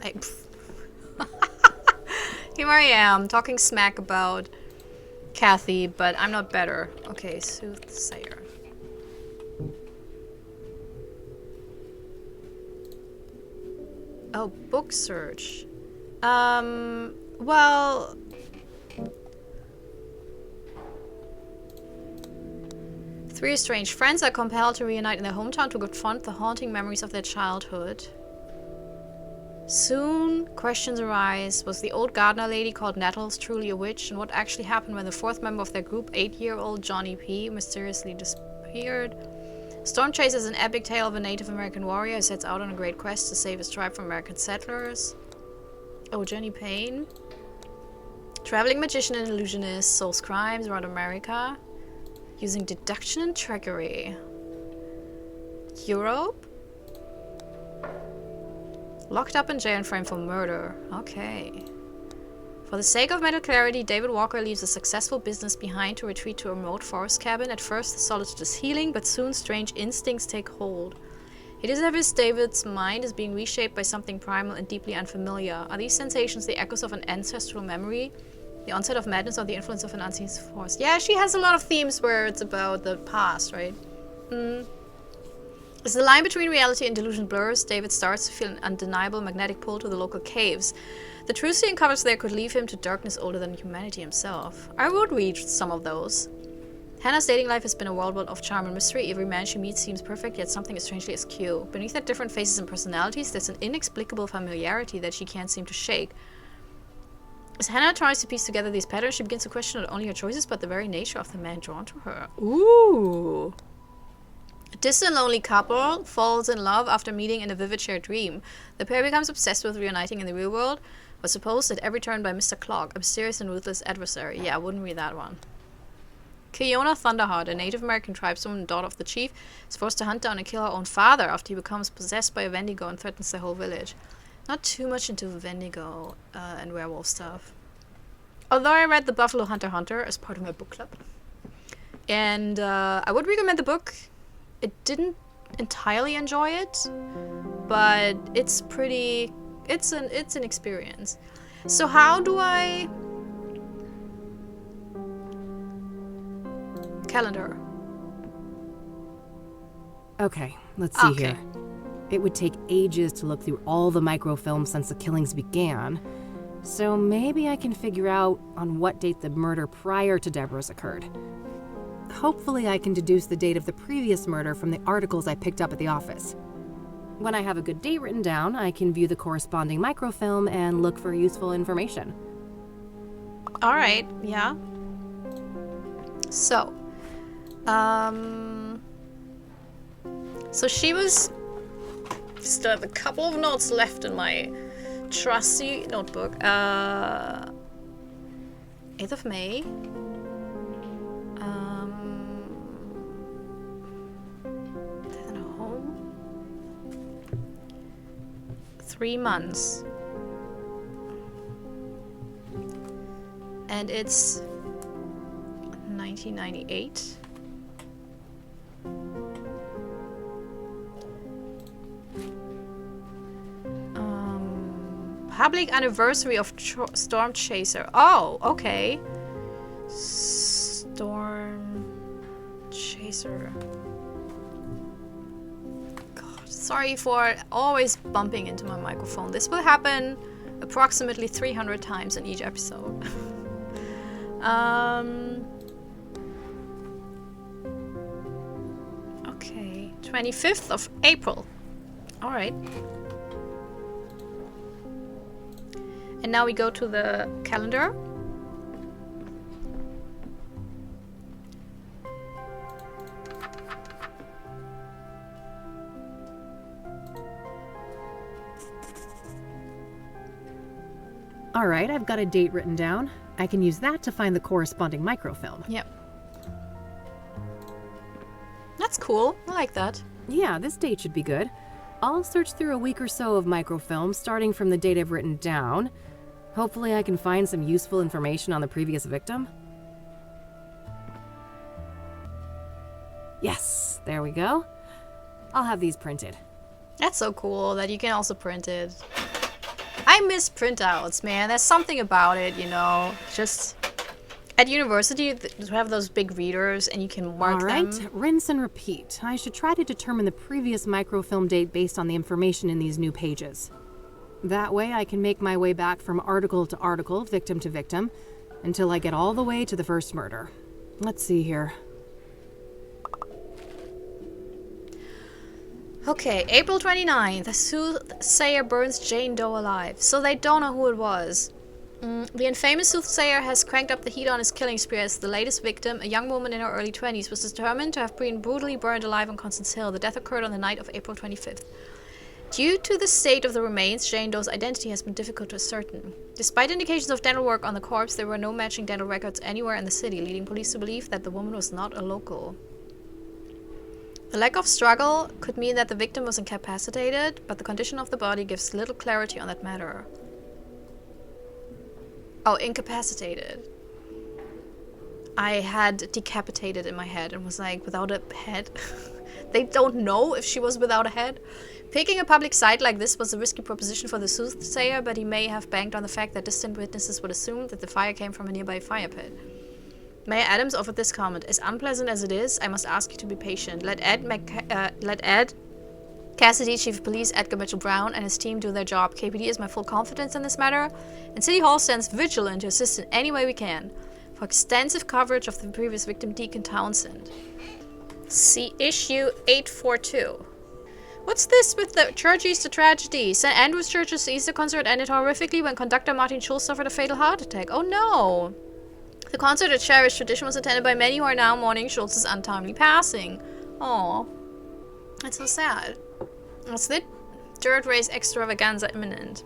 here I am, talking smack about Kathy, but I'm not better. Okay, Soothsayer. Oh, book search. Well... Three estranged friends are compelled to reunite in their hometown to confront the haunting memories of their childhood. Soon, questions arise. Was the old gardener lady called Nettles truly a witch? And what actually happened when the fourth member of their group, 8-year-old Johnny P., mysteriously disappeared? Storm Chase is an epic tale of a Native American warrior who sets out on a great quest to save his tribe from American settlers. Oh, Jenny Payne. Traveling magician and illusionist solves crimes around America using deduction and trickery. Europe? Locked up in jail and framed for murder. Okay. For the sake of mental clarity, David Walker leaves a successful business behind to retreat to a remote forest cabin. At first, the solitude is healing, but soon strange instincts take hold. It is as if David's mind is being reshaped by something primal and deeply unfamiliar. Are these sensations the echoes of an ancestral memory? The onset of madness or the influence of an unseen force? Yeah, she has a lot of themes where it's about the past, right? As the line between reality and delusion blurs, David starts to feel an undeniable magnetic pull to the local caves. The truths he uncovers there could lead him to darkness older than humanity himself. I would read some of those. Hannah's dating life has been a whirlwind of charm and mystery. Every man she meets seems perfect, yet something is strangely askew. Beneath their different faces and personalities, there's an inexplicable familiarity that she can't seem to shake. As Hannah tries to piece together these patterns, she begins to question not only her choices, but the very nature of the man drawn to her. Ooh! A distant, lonely couple falls in love after meeting in a vivid shared dream. The pair becomes obsessed with reuniting in the real world, but supposed at every turn by Mr. Clock, a mysterious and ruthless adversary. Yeah, I wouldn't read that one. Kiona Thunderheart, a Native American tribeswoman and daughter of the chief, is forced to hunt down and kill her own father after he becomes possessed by a Wendigo and threatens the whole village. Not too much into Wendigo and werewolf stuff. Although I read The Buffalo Hunter Hunter as part of my book club. And I would recommend the book. I didn't entirely enjoy it, but it's pretty... It's an experience. So how do I... Calendar. Okay, let's see here. It would take ages to look through all the microfilms since the killings began, so maybe I can figure out on what date the murder prior to Deborah's occurred. Hopefully I can deduce the date of the previous murder from the articles I picked up at the office. When I have a good date written down, I can view the corresponding microfilm and look for useful information. Alright, yeah. So, so she was... Still have a couple of notes left in my trusty notebook. 8th of May. Death in a home. 3 months. And it's 1998. Public anniversary of Storm Chaser. Oh, okay. Storm Chaser. God, sorry for always bumping into my microphone. This will happen approximately 300 times in each episode. Okay, 25th of April. All right. And now we go to the calendar. All right, I've got a date written down. I can use that to find the corresponding microfilm. Yep. That's cool. I like that. Yeah, this date should be good. I'll search through a week or so of microfilms, starting from the date I've written down. Hopefully I can find some useful information on the previous victim. There we go. I'll have these printed. That's so cool that you can also print it. I miss printouts, man. There's something about it, you know. Just at university, you have those big readers and you can mark All right, them. rinse and repeat. I should try to determine the previous microfilm date based on the information in these new pages. That way I can make my way back from article to article, victim to victim, until I get all the way to the first murder. Let's see here. Okay, April 29th. The Soothsayer burns Jane Doe alive. So they don't know who it was. The infamous Soothsayer has cranked up the heat on his killing spree as the latest victim, a young woman in her early 20s, was determined to have been brutally burned alive on Constance Hill. The death occurred on the night of April 25th. Due to the state of the remains, Jane Doe's identity has been difficult to ascertain. Despite indications of dental work on the corpse, there were no matching dental records anywhere in the city, leading police to believe that the woman was not a local. The lack of struggle could mean that the victim was incapacitated, but the condition of the body gives little clarity on that matter. Oh, incapacitated. I had decapitated in my head and was like, without a head? They don't know if she was without a head. Picking a public site like this was a risky proposition for the Soothsayer, but he may have banked on the fact that distant witnesses would assume that the fire came from a nearby fire pit. Mayor Adams offered this comment: "As unpleasant as it is, I must ask you to be patient. Let Ed Cassidy, Chief of Police Edgar Mitchell Brown, and his team do their job. KPD is my full confidence in this matter, and City Hall stands vigilant to assist in any way we can. For extensive coverage of the previous victim, Deacon Townsend. See issue 842. What's this with the Church Easter tragedy? St. Andrew's Church's Easter concert ended horrifically when conductor Martin Schulz suffered a fatal heart attack. Oh no! The concert, a cherished tradition, was attended by many who are now mourning Schulz's untimely passing. Oh, that's so sad. What's the dirt race extravaganza imminent?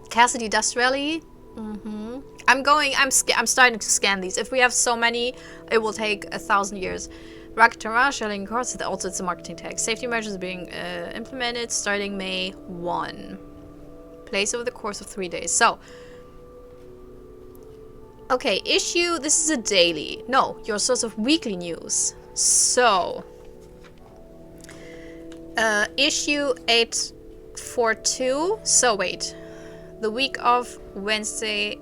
Cassidy Dust Rally? I'm starting to scan these. If we have so many, it will take 1,000 years. Rugged terrain, shelling course, also it's a marketing tag. Safety measures being implemented starting May 1. Place over the course of 3 days. So, okay, issue, this is a daily. No, your source of weekly news. So, issue 842. So wait, the week of Wednesday,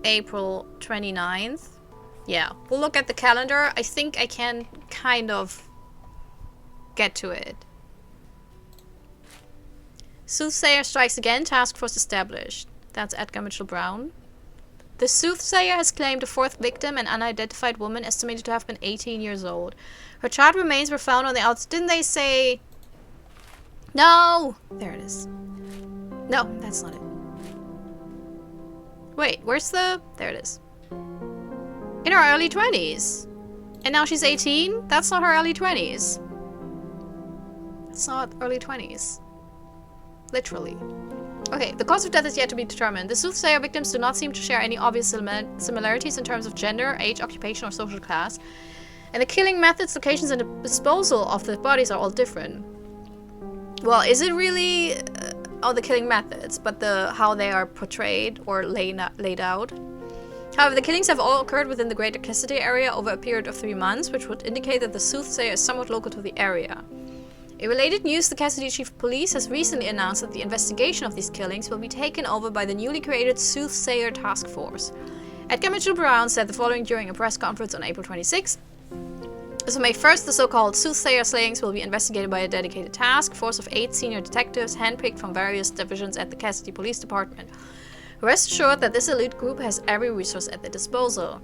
April 29th. Yeah, we'll look at the calendar. I think I can kind of get to it. Soothsayer strikes again, task force established. That's Edgar Mitchell Brown. The Soothsayer has claimed a fourth victim, an unidentified woman estimated to have been 18 years old. Her charred remains were found on the outside. Didn't they say... No! There it is. No, that's not it. Wait, where's the... There it is. In her early 20s. And now she's 18? That's not her early 20s. That's not early 20s. Literally. Okay, the cause of death is yet to be determined. The Soothsayer victims do not seem to share any obvious similarities in terms of gender, age, occupation, or social class. And the killing methods, locations, and the disposal of the bodies are all different. Well, is it really all the killing methods, but how they are portrayed or laid out? However, the killings have all occurred within the Greater Cassidy area over a period of 3 months, which would indicate that the Soothsayer is somewhat local to the area. In related news, the Cassidy Chief of Police has recently announced that the investigation of these killings will be taken over by the newly created Soothsayer Task Force. Edgar Mitchell Brown said the following during a press conference on April 26. As of May 1st, the so-called Soothsayer slayings will be investigated by a dedicated task force of 8 senior detectives handpicked from various divisions at the Cassidy Police Department. Rest assured that this elite group has every resource at their disposal.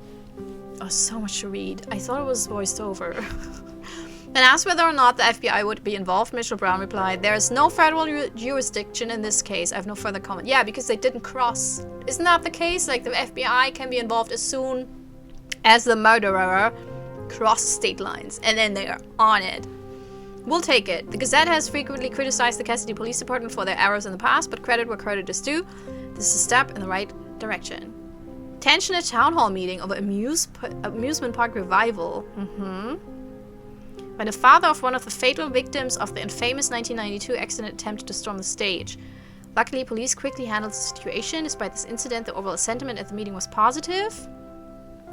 Oh, so much to read. I thought it was voiced over. And asked whether or not the FBI would be involved, Mitchell Brown replied, "There is no federal jurisdiction in this case. I have no further comment." Yeah, because they didn't cross. Isn't that the case? Like, the FBI can be involved as soon as the murderer cross state lines. And then they are on it. We'll take it. The Gazette has frequently criticized the Cassidy Police Department for their errors in the past, but credit where credit is due. This is a step in the right direction. Tension at town hall meeting over amusement park revival. When the father of one of the fatal victims of the infamous 1992 accident attempted to storm the stage. Luckily, police quickly handled the situation. Despite this incident, the overall sentiment at the meeting was positive.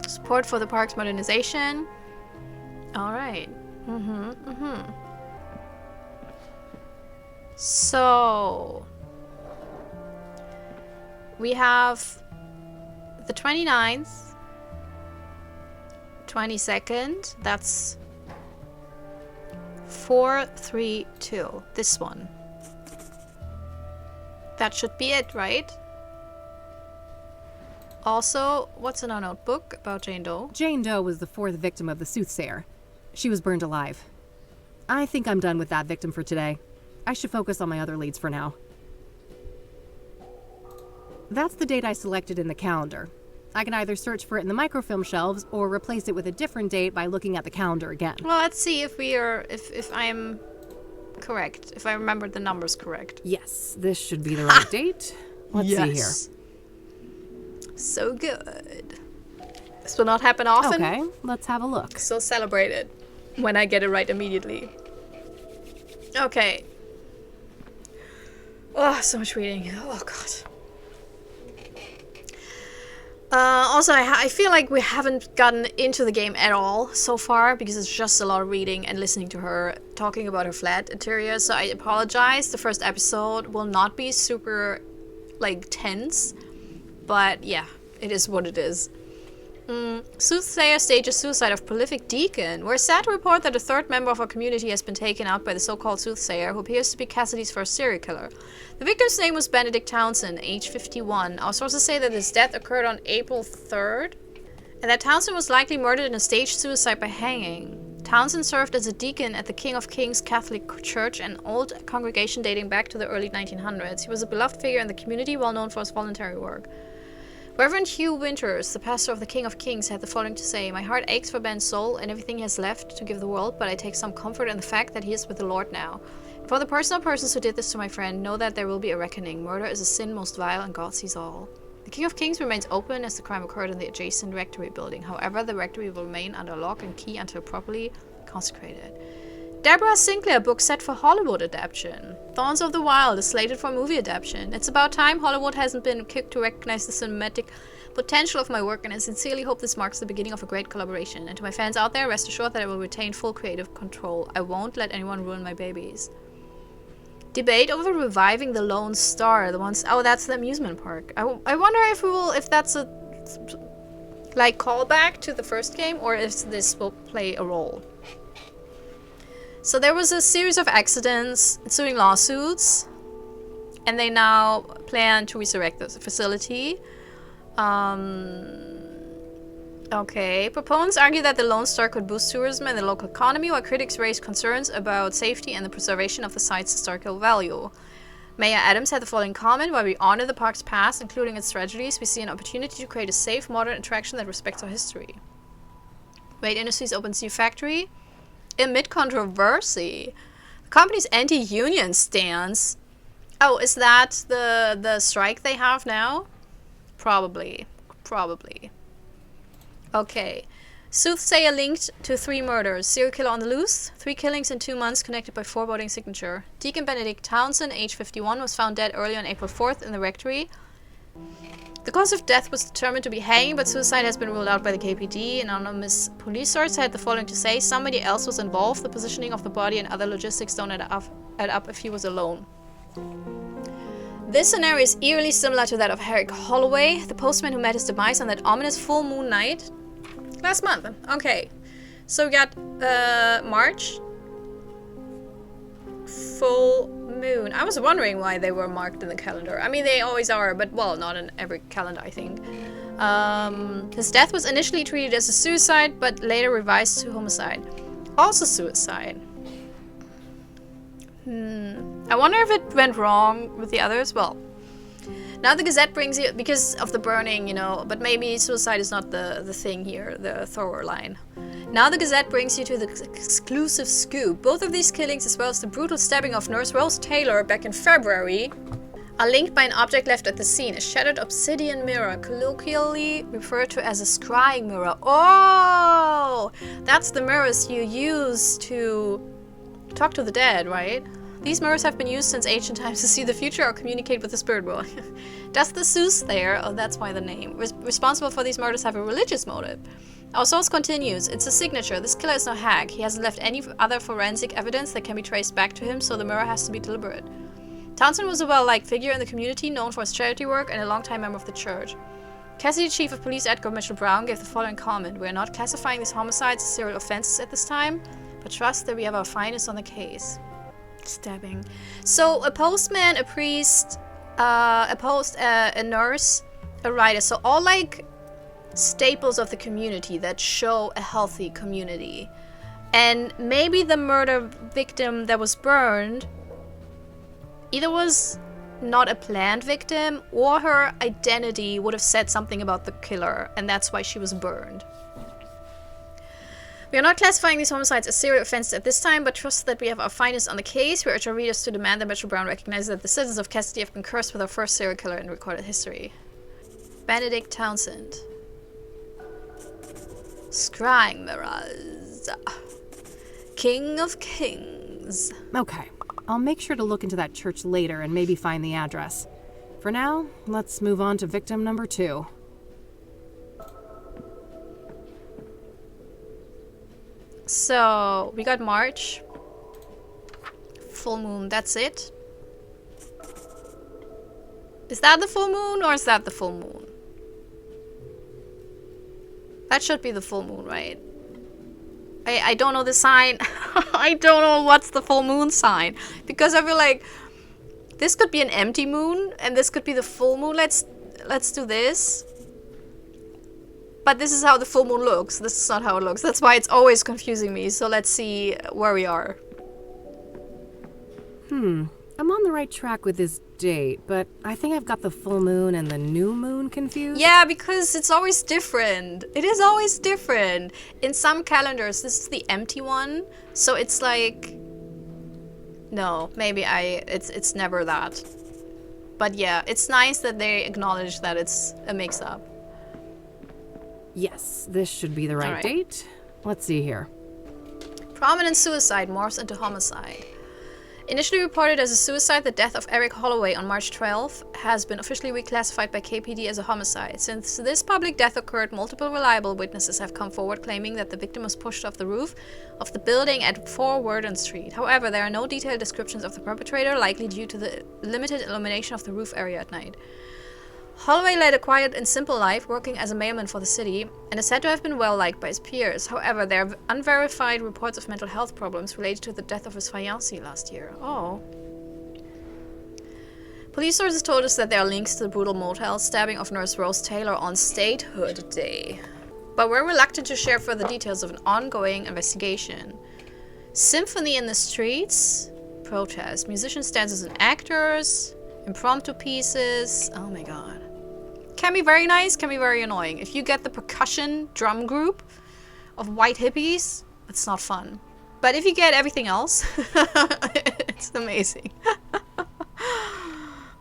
Support for the park's modernization. Alright. So we have the 29th, 22nd, that's 432, this one. That should be it, right? Also, what's in our notebook about Jane Doe? Jane Doe was the 4th victim of the Soothsayer. She was burned alive. I think I'm done with that victim for today. I should focus on my other leads for now. That's the date I selected in the calendar. I can either search for it in the microfilm shelves or replace it with a different date by looking at the calendar again. Well, let's see if if I'm correct, if I remembered the numbers correct. Yes, this should be the right date. Let's see here. So good. This will not happen often. Okay, let's have a look. So celebrate it when I get it right immediately. Okay. Oh, so much reading. Oh, God. Also, I feel like we haven't gotten into the game at all so far because it's just a lot of reading and listening to her talking about her flat interior. So I apologize. The first episode will not be super, like, tense. But yeah, it is what it is. Soothsayer stages suicide of prolific deacon. We're sad to report that a third member of our community has been taken out by the so-called Soothsayer, who appears to be Cassidy's first serial killer. The victim's name was Benedict Townsend, age 51. Our sources say that his death occurred on April 3rd, and that Townsend was likely murdered in a staged suicide by hanging. Townsend served as a deacon at the King of Kings Catholic Church, an old congregation dating back to the early 1900s. He was a beloved figure in the community, well known for his voluntary work. Reverend Hugh Winters, the pastor of the King of Kings, had the following to say: "My heart aches for Ben's soul and everything he has left to give the world, but I take some comfort in the fact that he is with the Lord now. For the person or persons who did this to my friend, know that there will be a reckoning. Murder is a sin most vile, and God sees all." The King of Kings remains open as the crime occurred in the adjacent rectory building. However, the rectory will remain under lock and key until properly consecrated. Deborah Sinclair book set for Hollywood adaptation. Thorns of the Wild is slated for movie adaptation. It's about time Hollywood hasn't been quick to recognize the cinematic potential of my work, and I sincerely hope this marks the beginning of a great collaboration. And to my fans out there, rest assured that I will retain full creative control. I won't let anyone ruin my babies. Debate over reviving the Lone Star. The ones, oh, that's the amusement park. I wonder if that's a like callback to the first game, or if this will play a role. So there was a series of accidents ensuing lawsuits, and they now plan to resurrect the facility. Okay. Proponents argue that the Lone Star could boost tourism and the local economy, while critics raise concerns about safety and the preservation of the site's historical value. Mayor Adams had the following comment: "While we honor the park's past, including its tragedies, we see an opportunity to create a safe, modern attraction that respects our history." Wade Industries opens new factory. Amid controversy, the company's anti-union stance. Oh, is that the strike they have now? Probably. Okay. Soothsayer linked to 3 murders. Serial killer on the loose. 3 killings in 2 months connected by foreboding signature. Deacon Benedict Townsend, age 51, was found dead early on April 4th in the rectory. The cause of death was determined to be hanging, but suicide has been ruled out by the KPD. An anonymous police source had the following to say: "Somebody else was involved. The positioning of the body and other logistics don't add up if he was alone." This scenario is eerily similar to that of Herrick Holloway, the postman who met his demise on that ominous full moon night last month. Okay, so we got March, full moon. I was wondering why they were marked in the calendar. I mean, they always are, but well, not in every calendar, I think. His death was initially treated as a suicide, but later revised to homicide. Also suicide. I wonder if it went wrong with the others. Well, now the Gazette brings you, because of the burning, you know, but maybe suicide is not the thing here, the thrower line. Now the Gazette brings you to the exclusive scoop. Both of these killings, as well as the brutal stabbing of Nurse Rose Taylor back in February, are linked by an object left at the scene, a shattered obsidian mirror, colloquially referred to as a scrying mirror. Oh! That's the mirrors you use to talk to the dead, right? These mirrors have been used since ancient times to see the future or communicate with the spirit world. Does the Soothsayer, oh that's why the name, responsible for these murders have a religious motive? Our source continues, it's a signature. This killer is no hack. He hasn't left any other forensic evidence that can be traced back to him, so the murder has to be deliberate. Townsend was a well-liked figure in the community, known for his charity work and a longtime member of the church. Cassidy Chief of Police Edgar Mitchell Brown gave the following comment: "We are not classifying these homicides as serial offenses at this time, but trust that we have our finest on the case." Stabbing. So a postman, a priest, a nurse, a writer. So all like staples of the community that show a healthy community. And maybe the murder victim that was burned either was not a planned victim, or her identity would have said something about the killer, and that's why she was burned. We are not classifying these homicides as serial offenses at this time, but trust that we have our finest on the case. We urge our readers to demand that Metro Brown recognizes that the citizens of Cassidy have been cursed with our first serial killer in recorded history. Benedict Townsend. Scrying mirrors. King of Kings. Okay, I'll make sure to look into that church later and maybe find the address. For now, let's move on to victim number 2. So, we got March. Full moon, that's it. Is that the full moon or is that the full moon? That should be the full moon, right? I don't know the sign. I don't know what's the full moon sign. Because I feel like this could be an empty moon and this could be the full moon. Let's do this. But this is how the full moon looks. This is not how it looks. That's why it's always confusing me. So let's see where we are. I'm on the right track with this date, but I think I've got the full moon and the new moon confused. Yeah, because it's always different. It is always different. In some calendars, this is the empty one. So it's like... No, maybe it's never that. But yeah, it's nice that they acknowledge that it's a mix-up. Yes, this should be the right Alright. date. Let's see here. Prominent suicide morphs into homicide. Initially reported as a suicide, the death of Eric Holloway on March 12th has been officially reclassified by KPD as a homicide. Since this public death occurred, multiple reliable witnesses have come forward claiming that the victim was pushed off the roof of the building at 4 Worden Street. However, there are no detailed descriptions of the perpetrator, likely due to the limited illumination of the roof area at night. Holloway led a quiet and simple life, working as a mailman for the city, and is said to have been well liked by his peers. However, there are unverified reports of mental health problems related to the death of his fiancée last year. Oh. Police sources told us that there are links to the brutal motel stabbing of Nurse Rose Taylor on Statehood Day, but we're reluctant to share further details of an ongoing investigation. Symphony in the streets, protest, musicians, dancers, and actors, impromptu pieces. Oh my god. Can be very nice, can be very annoying. If you get the percussion drum group of white hippies, it's not fun. But if you get everything else, it's amazing.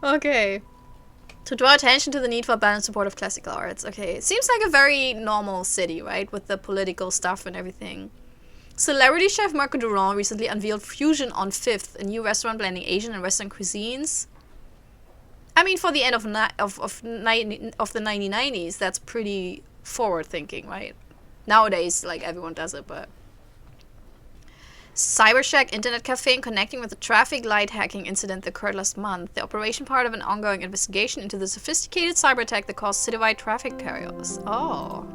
Okay. To draw attention to the need for balanced support of classical arts. Okay, it seems like a very normal city, right? With the political stuff and everything. Celebrity chef Marco Durand recently unveiled Fusion on 5th, a new restaurant blending Asian and Western cuisines. I mean, for the end of the 1990s, that's pretty forward-thinking, right? Nowadays, like, everyone does it, but... Cybershack Internet Cafe connecting with the traffic light hacking incident that occurred last month. The operation part of an ongoing investigation into the sophisticated cyber attack that caused citywide traffic chaos. Oh.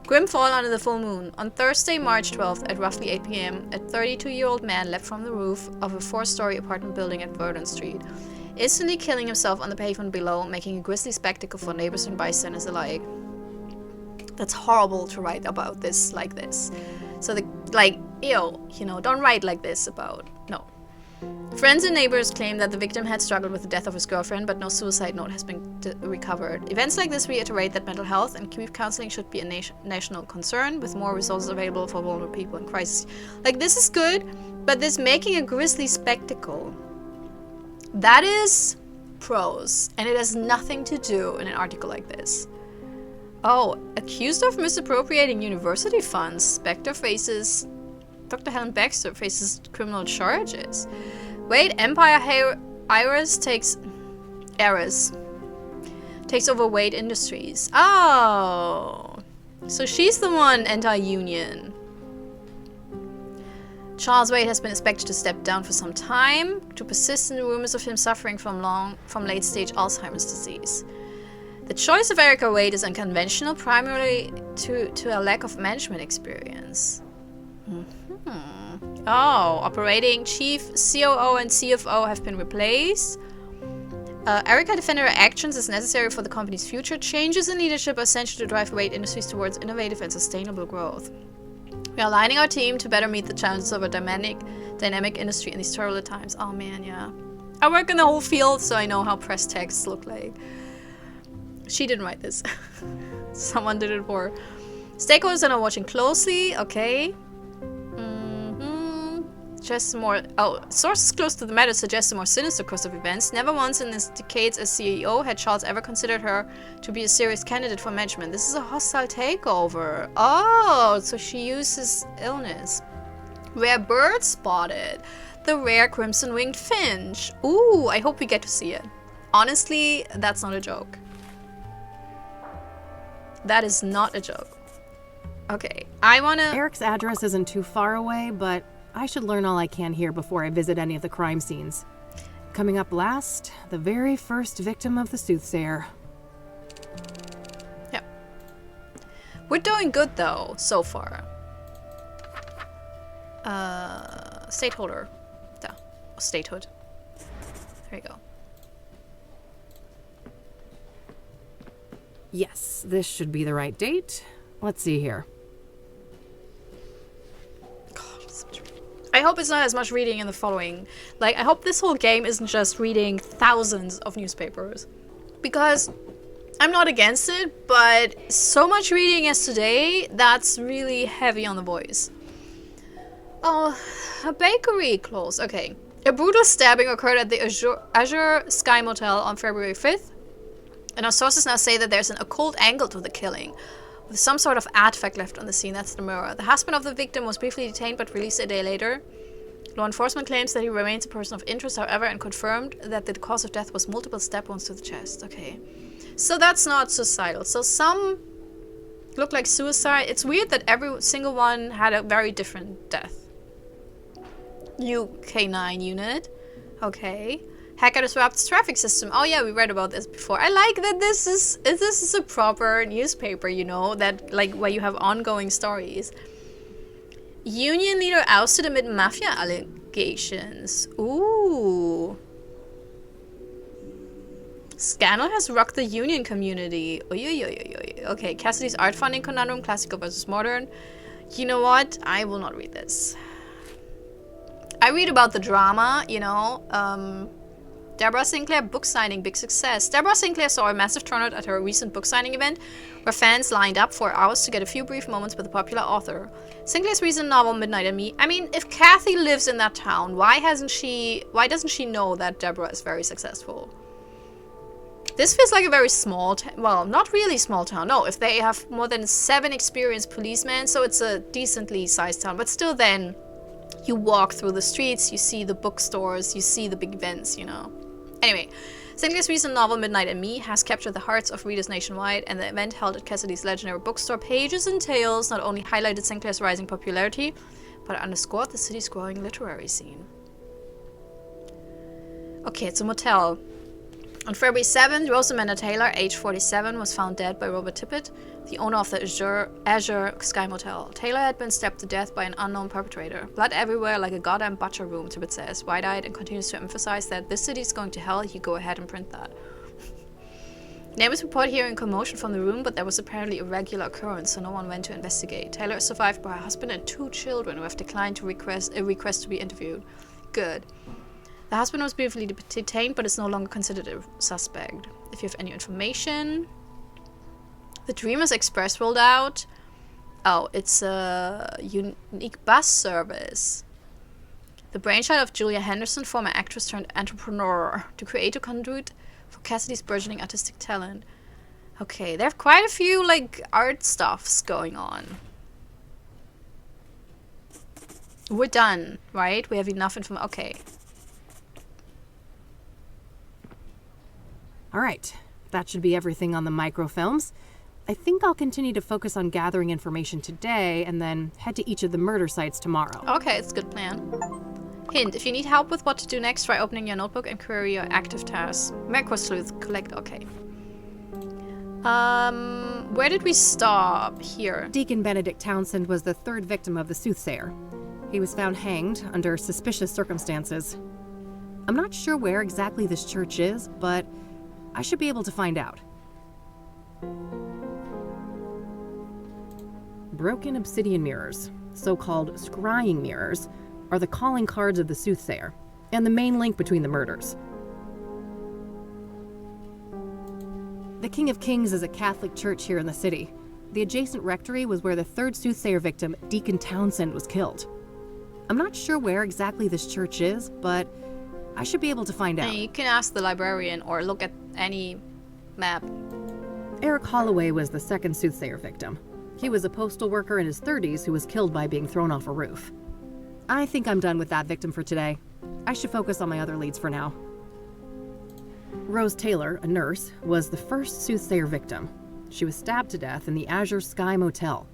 Grim fall under the full moon. On Thursday, March 12th, at roughly 8 p.m., a 32-year-old man leapt from the roof of a 4-story apartment building at Verdun Street, instantly killing himself on the pavement below, making a grisly spectacle for neighbors and bystanders alike. That's horrible to write about this like this. So ew, don't write like this about, no. Friends and neighbors claim that the victim had struggled with the death of his girlfriend, but no suicide note has been recovered. Events like this reiterate that mental health and grief counseling should be a national concern, with more resources available for vulnerable people in crisis. Like, this is good, but this making a grisly spectacle, that is prose, and it has nothing to do in an article like this. Oh, accused of misappropriating university funds, Dr. Helen Baxter faces criminal charges. Wait, Empire Iris takes over Wade Industries. Oh, So she's the one anti-union. Charles Wade has been expected to step down for some time to persistent rumors of him suffering from late-stage Alzheimer's disease. The choice of Erica Wade is unconventional, primarily to a lack of management experience. Oh, operating chief, COO, and CFO have been replaced. Erica defended her actions as necessary for the company's future. Changes in leadership are essential to drive Wade Industries towards innovative and sustainable growth. We are aligning our team to better meet the challenges of a dynamic industry in these turbulent times. Oh man, yeah. I work in the whole field, so I know how press texts look like. She didn't write this. Someone did it for her. Stakeholders are now watching closely. Okay. Just more. Oh, sources close to the matter suggest a more sinister course of events. Never once in his decades as CEO had Charles ever considered her to be a serious candidate for management. This is a hostile takeover. Oh, so she uses illness. Rare bird spotted. The rare crimson-winged finch. Ooh, I hope we get to see it. Honestly, that's not a joke. That is not a joke. Okay, I wanna... Eric's address isn't too far away, but I should learn all I can here before I visit any of the crime scenes. Coming up last, the very first victim of the Soothsayer. Yep. We're doing good, though, so far. Stateholder. Duh. Statehood. There you go. Yes, this should be the right date. Let's see here. I hope it's not as much reading in the following. Like, I hope this whole game isn't just reading thousands of newspapers. Because I'm not against it, but so much reading as today, that's really heavy on the voice. Oh, a bakery closed. Okay. A brutal stabbing occurred at the Azure Sky Motel on February 5th. And our sources now say that there's an occult angle to the killing, with some sort of artifact left on the scene. That's the mirror. The husband of the victim was briefly detained but released a day later. Law enforcement claims that he remains a person of interest, however, and confirmed that the cause of death was multiple stab wounds to the chest. Okay. So that's not suicidal. So some look like suicide. It's weird that every single one had a very different death. UK9 unit. Okay. Hacker disrupts traffic system. Oh yeah, we read about this before. I like that this is a proper newspaper, you know, that like where you have ongoing stories. Union leader ousted amid mafia allegations. Ooh. Scandal has rocked the union community. Okay, Cassidy's art funding conundrum, classical versus modern. You know what? I will not read this. I read about the drama, you know. Deborah Sinclair book signing, big success. Deborah Sinclair saw a massive turnout at her recent book signing event, where fans lined up for hours to get a few brief moments with the popular author. Sinclair's recent novel, Midnight and Me. I mean, if Kathy lives in that town, why doesn't she know that Deborah is very successful? This feels like a very small well, not really small town. No, if they have more than 7 experienced policemen, so it's a decently sized town. But still then, you walk through the streets, you see the bookstores, you see the big events, you know. Anyway, Sinclair's recent novel, Midnight and Me, has captured the hearts of readers nationwide, and the event held at Cassidy's legendary bookstore, Pages and Tales, not only highlighted Sinclair's rising popularity, but underscored the city's growing literary scene. Okay, it's a motel. On February 7th, Rosamanda Taylor, age 47, was found dead by Robert Tippett, the owner of the Azure Sky Motel. Taylor had been stabbed to death by an unknown perpetrator. Blood everywhere like a goddamn butcher room, Tippett says, wide-eyed, and continues to emphasize that this city's going to hell, you go ahead and print that. Neighbors report hearing commotion from the room, but there was apparently a regular occurrence, so no one went to investigate. Taylor is survived by her husband and 2 children who have declined to request to be interviewed. Good. The husband was briefly detained, but is no longer considered a suspect. If you have any information... The Dreamers Express rolled out. Oh, it's a unique bus service. The brainchild of Julia Henderson, former actress turned entrepreneur, to create a conduit for Cassidy's burgeoning artistic talent. Okay, they have quite a few, like, art stuffs going on. We're done, right? We have enough information. Okay. All right, that should be everything on the microfilms. I think I'll continue to focus on gathering information today and then head to each of the murder sites tomorrow. Okay, it's a good plan. Hint, if you need help with what to do next, try opening your notebook and query your active tasks. Mercor Sleuth, collect, okay. Where did we stop? Here. Deacon Benedict Townsend was the third victim of the Soothsayer. He was found hanged under suspicious circumstances. I'm not sure where exactly this church is, but I should be able to find out. Broken obsidian mirrors, so-called scrying mirrors, are the calling cards of the Soothsayer, and the main link between the murders. The King of Kings is a Catholic church here in the city. The adjacent rectory was where the third Soothsayer victim, Deacon Townsend, was killed. I'm not sure where exactly this church is, but I should be able to find out. You can ask the librarian or look at any map. Eric Holloway was the second Soothsayer victim. He was a postal worker in his 30s who was killed by being thrown off a roof. I think I'm done with that victim for today. I should focus on my other leads for now. Rose Taylor, a nurse, was the first Soothsayer victim. She was stabbed to death in the Azure Sky Motel.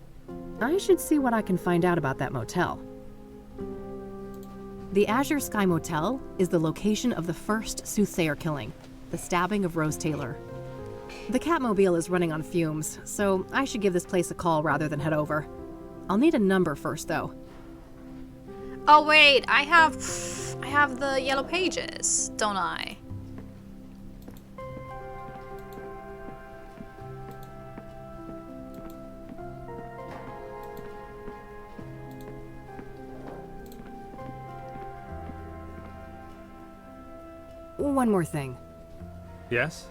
I should see what I can find out about that motel. The Azure Sky Motel is the location of the first Soothsayer killing, the stabbing of Rose Taylor. The Catmobile is running on fumes, so I should give this place a call rather than head over. I'll need a number first, though. Oh wait, I have the yellow pages, don't I? One more thing. Yes?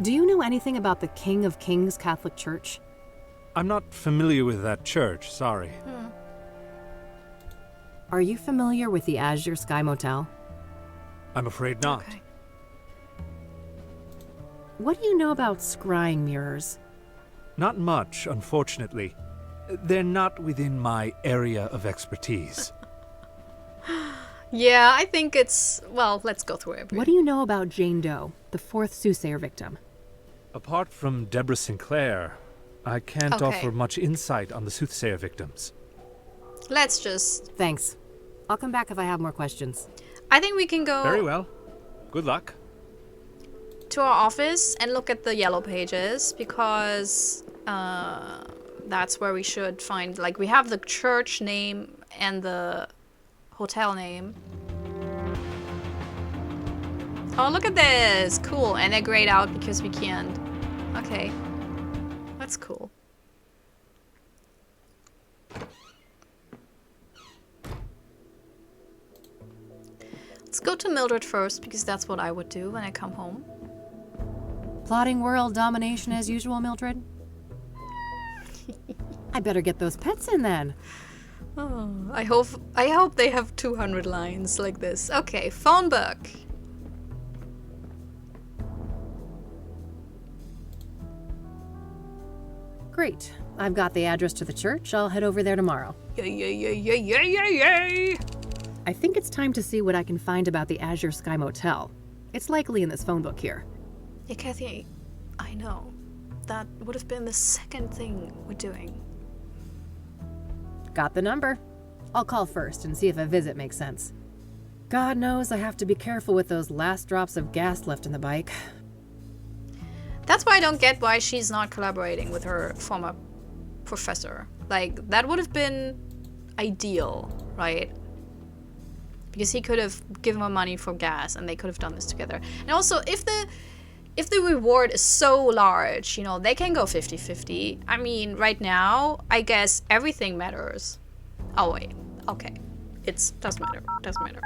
Do you know anything about the King of Kings Catholic Church? I'm not familiar with that church, sorry. Are you familiar with the Azure Sky Motel? I'm afraid not. Okay. What do you know about scrying mirrors? Not much, unfortunately. They're not within my area of expertise. Yeah, I think it's... Well, let's go through it. What do you know about Jane Doe, the fourth Soothsayer victim? Apart from Deborah Sinclair, I can't Okay. offer much insight on the Soothsayer victims. Let's just... Thanks. I'll come back if I have more questions. I think we can go Very well. Good luck. to our office and look at the yellow pages, because that's where we should find... Like, we have the church name and the hotel name. Oh, look at this! Cool, and they're grayed out because we can't. Okay. That's cool. Let's go to Mildred first, because that's what I would do when I come home. Plotting world domination as usual, Mildred? I better get those pets in then. Oh, I hope they have 200 lines like this. Okay, phone book. Great. I've got the address to the church. I'll head over there tomorrow. Yay, yay, yay, yay, yay, yay, yay! I think it's time to see what I can find about the Azure Sky Motel. It's likely in this phone book here. Yeah, Kathy, I know. That would have been the second thing we're doing. Got the number. I'll call first and see if a visit makes sense. God knows I have to be careful with those last drops of gas left in the bike. That's why I don't get why she's not collaborating with her former professor. Like, that would have been ideal, right? Because he could have given her money for gas and they could have done this together. And also, if the reward is so large, you know, they can go 50-50. I mean, right now, I guess everything matters. Oh, wait. Okay. Doesn't matter. Doesn't matter.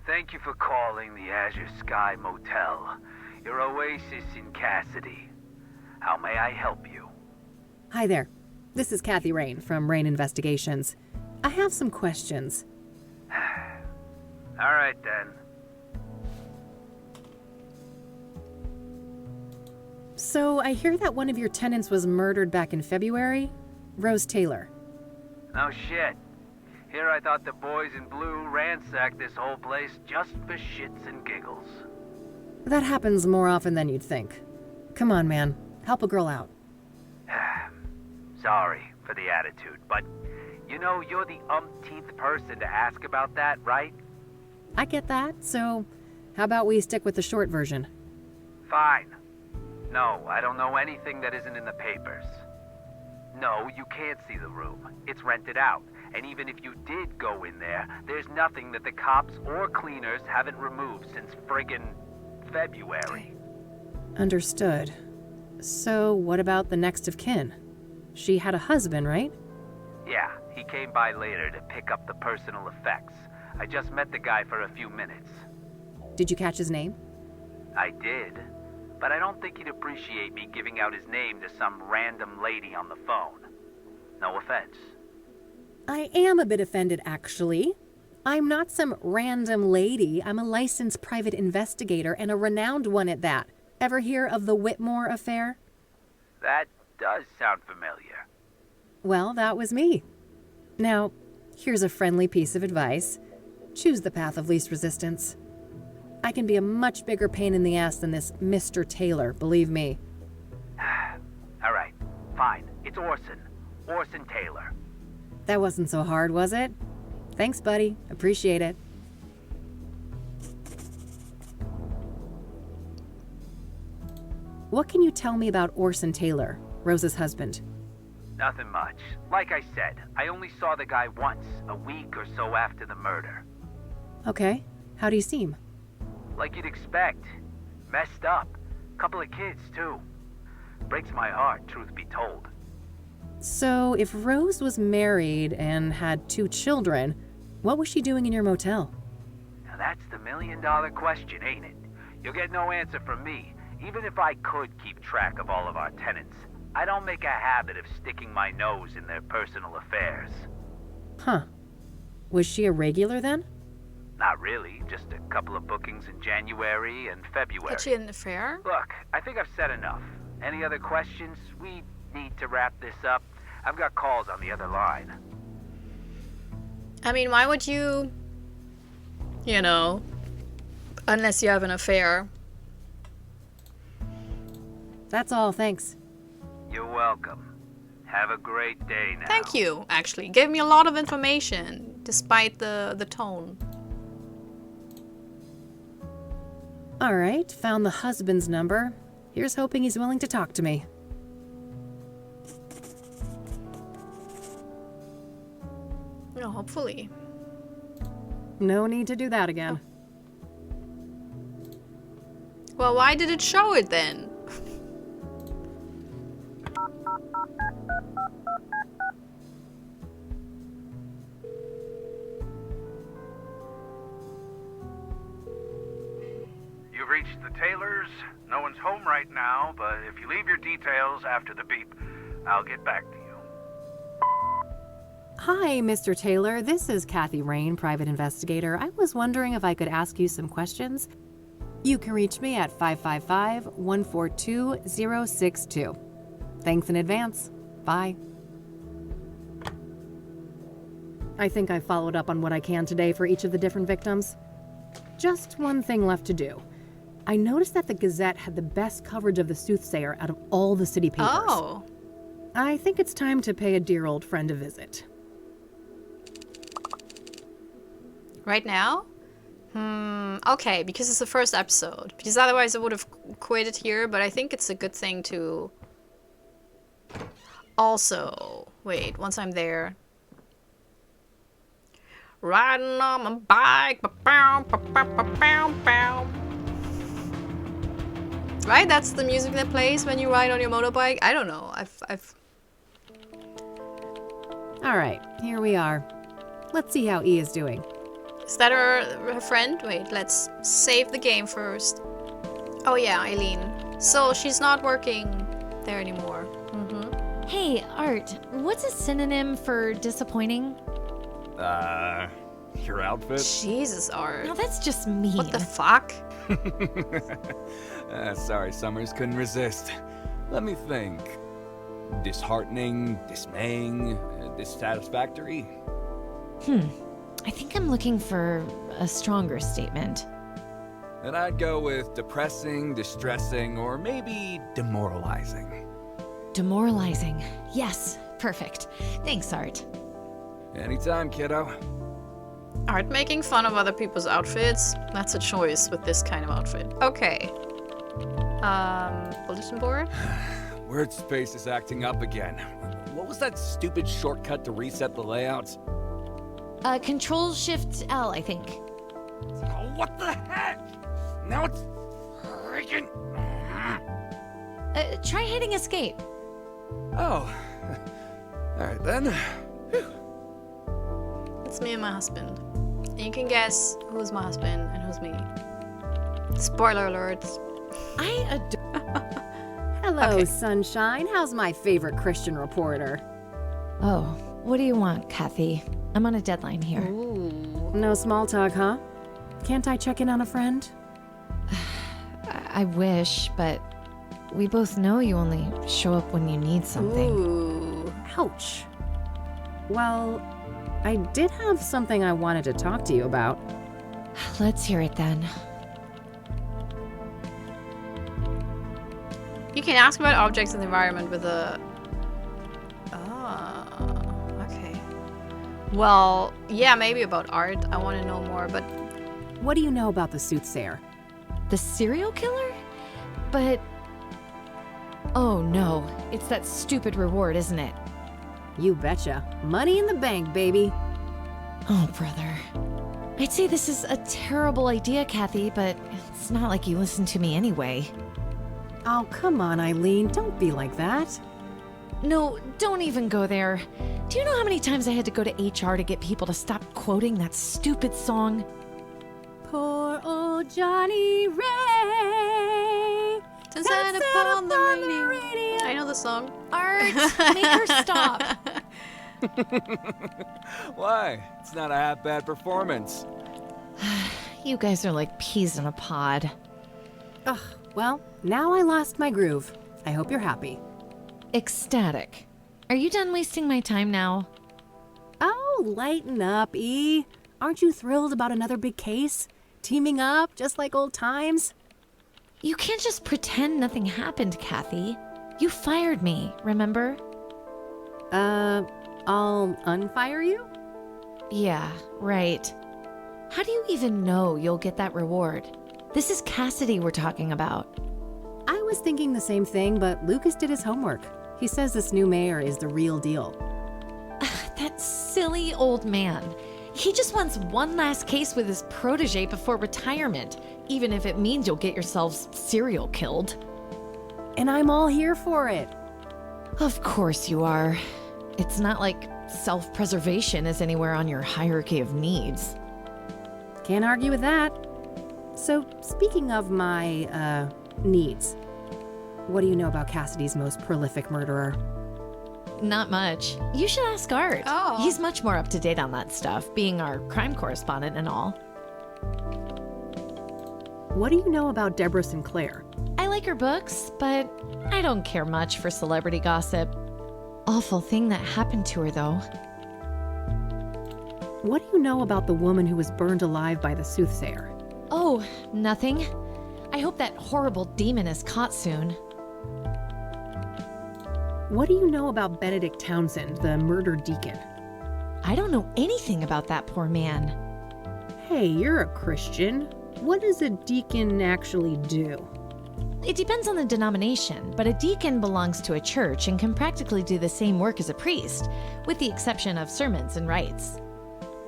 Thank you for calling the Azure Sky Motel, your oasis in Cassidy. How may I help you? Hi there. This is Kathy Rain from Rain Investigations. I have some questions. All right, then. So, I hear that one of your tenants was murdered back in February? Rose Taylor. No shit. Here I thought the boys in blue ransacked this whole place just for shits and giggles. That happens more often than you'd think. Come on, man. Help a girl out. Sorry for the attitude, but you know you're the umpteenth person to ask about that, right? I get that, so how about we stick with the short version? Fine. No, I don't know anything that isn't in the papers. No, you can't see the room. It's rented out. And even if you did go in there, there's nothing that the cops or cleaners haven't removed since friggin' February. Understood. So what about the next of kin? She had a husband, right? Yeah, he came by later to pick up the personal effects. I just met the guy for a few minutes. Did you catch his name? I did, but I don't think he'd appreciate me giving out his name to some random lady on the phone. No offense. I am a bit offended, actually. I'm not some random lady. I'm a licensed private investigator, and a renowned one at that. Ever hear of the Whitmore affair? That does sound familiar. Well, that was me. Now, here's a friendly piece of advice. Choose the path of least resistance. I can be a much bigger pain in the ass than this Mr. Taylor, believe me. All right, fine. It's Orson. Orson Taylor. That wasn't so hard, was it? Thanks, buddy. Appreciate it. What can you tell me about Orson Taylor, Rose's husband? Nothing much. Like I said, I only saw the guy once, a week or so after the murder. Okay. How do you seem? Like you'd expect. Messed up. Couple of kids, too. Breaks my heart, truth be told. So, if Rose was married and had 2 children, what was she doing in your motel? Now that's the million-dollar question, ain't it? You'll get no answer from me. Even if I could keep track of all of our tenants, I don't make a habit of sticking my nose in their personal affairs. Huh. Was she a regular then? Not really, just a couple of bookings in January and February. Had she an affair? Look, I think I've said enough. Any other questions? We need to wrap this up. I've got calls on the other line. I mean, why would you... unless you have an affair. That's all, thanks. You're welcome. Have a great day now. Thank you, actually. Gave me a lot of information, despite the tone. All right, found the husband's number. Here's hoping he's willing to talk to me. No, hopefully. No need to do that again. Well, why did it show it then? You've reached the Taylors. No one's home right now, but if you leave your details after the beep, I'll get back to you. Hi, Mr. Taylor. This is Kathy Rain, private investigator. I was wondering if I could ask you some questions. You can reach me at 555-142-062. Thanks in advance. Bye. I think I followed up on what I can today for each of the different victims. Just one thing left to do. I noticed that the Gazette had the best coverage of the Soothsayer out of all the city papers. Oh. I think it's time to pay a dear old friend a visit. Right now? Okay, because it's the first episode. Because otherwise I would have quit it here, but I think it's a good thing to... Also, wait, once I'm there... Riding on my bike, ba-bow, ba-bow, ba-bow, bow. Right? That's the music that plays when you ride on your motorbike? I don't know. I've... All right, here we are. Let's see how E is doing. Is that her friend? Wait, let's save the game first. Oh yeah, Eileen. So she's not working there anymore. Hey, Art, what's a synonym for disappointing? Your outfit? Jesus, Art. No, that's just mean. What the fuck? Sorry, Summers, couldn't resist. Let me think. Disheartening, dismaying, dissatisfactory? I think I'm looking for a stronger statement. And I'd go with depressing, distressing, or maybe demoralizing. Demoralizing. Yes, perfect. Thanks, Art. Anytime, kiddo. Art making fun of other people's outfits? That's a choice with this kind of outfit. Okay. Bulletin board? Word space is acting up again. What was that stupid shortcut to reset the layouts? Control-Shift-L, I think. Oh, what the heck? Now it's freaking... Try hitting escape. Oh. Alright then. It's me and my husband. And you can guess who's my husband and who's me. Spoiler alert. I adore... Hello, Okay. sunshine. How's my favorite Christian reporter? Oh, what do you want, Kathy? I'm on a deadline here. Ooh. No small talk, huh? Can't I check in on a friend? I wish, but we both know you only show up when you need something. Ooh. Ouch. Well, I did have something I wanted to talk to you about. Let's hear it then. You can ask about objects in the environment with a... okay. Well, yeah, maybe about art. I want to know more, but... What do you know about the Soothsayer? The serial killer? But... Oh no, it's that stupid reward, isn't it? You betcha. Money in the bank, baby. Oh, brother. I'd say this is a terrible idea, Kathy, but it's not like you listen to me anyway. Oh, come on, Eileen. Don't be like that. No, don't even go there. Do you know how many times I had to go to HR to get people to stop quoting that stupid song? Poor old Johnny Ray. Sunset upon the radio. I know the song. Art, make her stop. Why? It's not a half-bad performance. You guys are like peas in a pod. Ugh, well, now I lost my groove. I hope you're happy. Ecstatic. Are you done wasting my time now? Oh, lighten up, E. Aren't you thrilled about another big case? Teaming up, just like old times? You can't just pretend nothing happened, Kathy. You fired me, remember? I'll unfire you? Yeah, right. How do you even know you'll get that reward? This is Cassidy we're talking about. I was thinking the same thing, but Lucas did his homework. He says this new mayor is the real deal. That silly old man. He just wants one last case with his protege before retirement, even if it means you'll get yourselves serial killed. And I'm all here for it. Of course you are. It's not like self-preservation is anywhere on your hierarchy of needs. Can't argue with that. So, speaking of my, needs, what do you know about Cassidy's most prolific murderer? Not much. You should ask Art. Oh. He's much more up to date on that stuff, being our crime correspondent and all. What do you know about Deborah Sinclair? I like her books, but I don't care much for celebrity gossip. Awful thing that happened to her, though. What do you know about the woman who was burned alive by the Soothsayer? Oh, nothing. I hope that horrible demon is caught soon. What do you know about Benedict Townsend, the murdered deacon? I don't know anything about that poor man. Hey, you're a Christian. What does a deacon actually do? It depends on the denomination, but a deacon belongs to a church and can practically do the same work as a priest, with the exception of sermons and rites.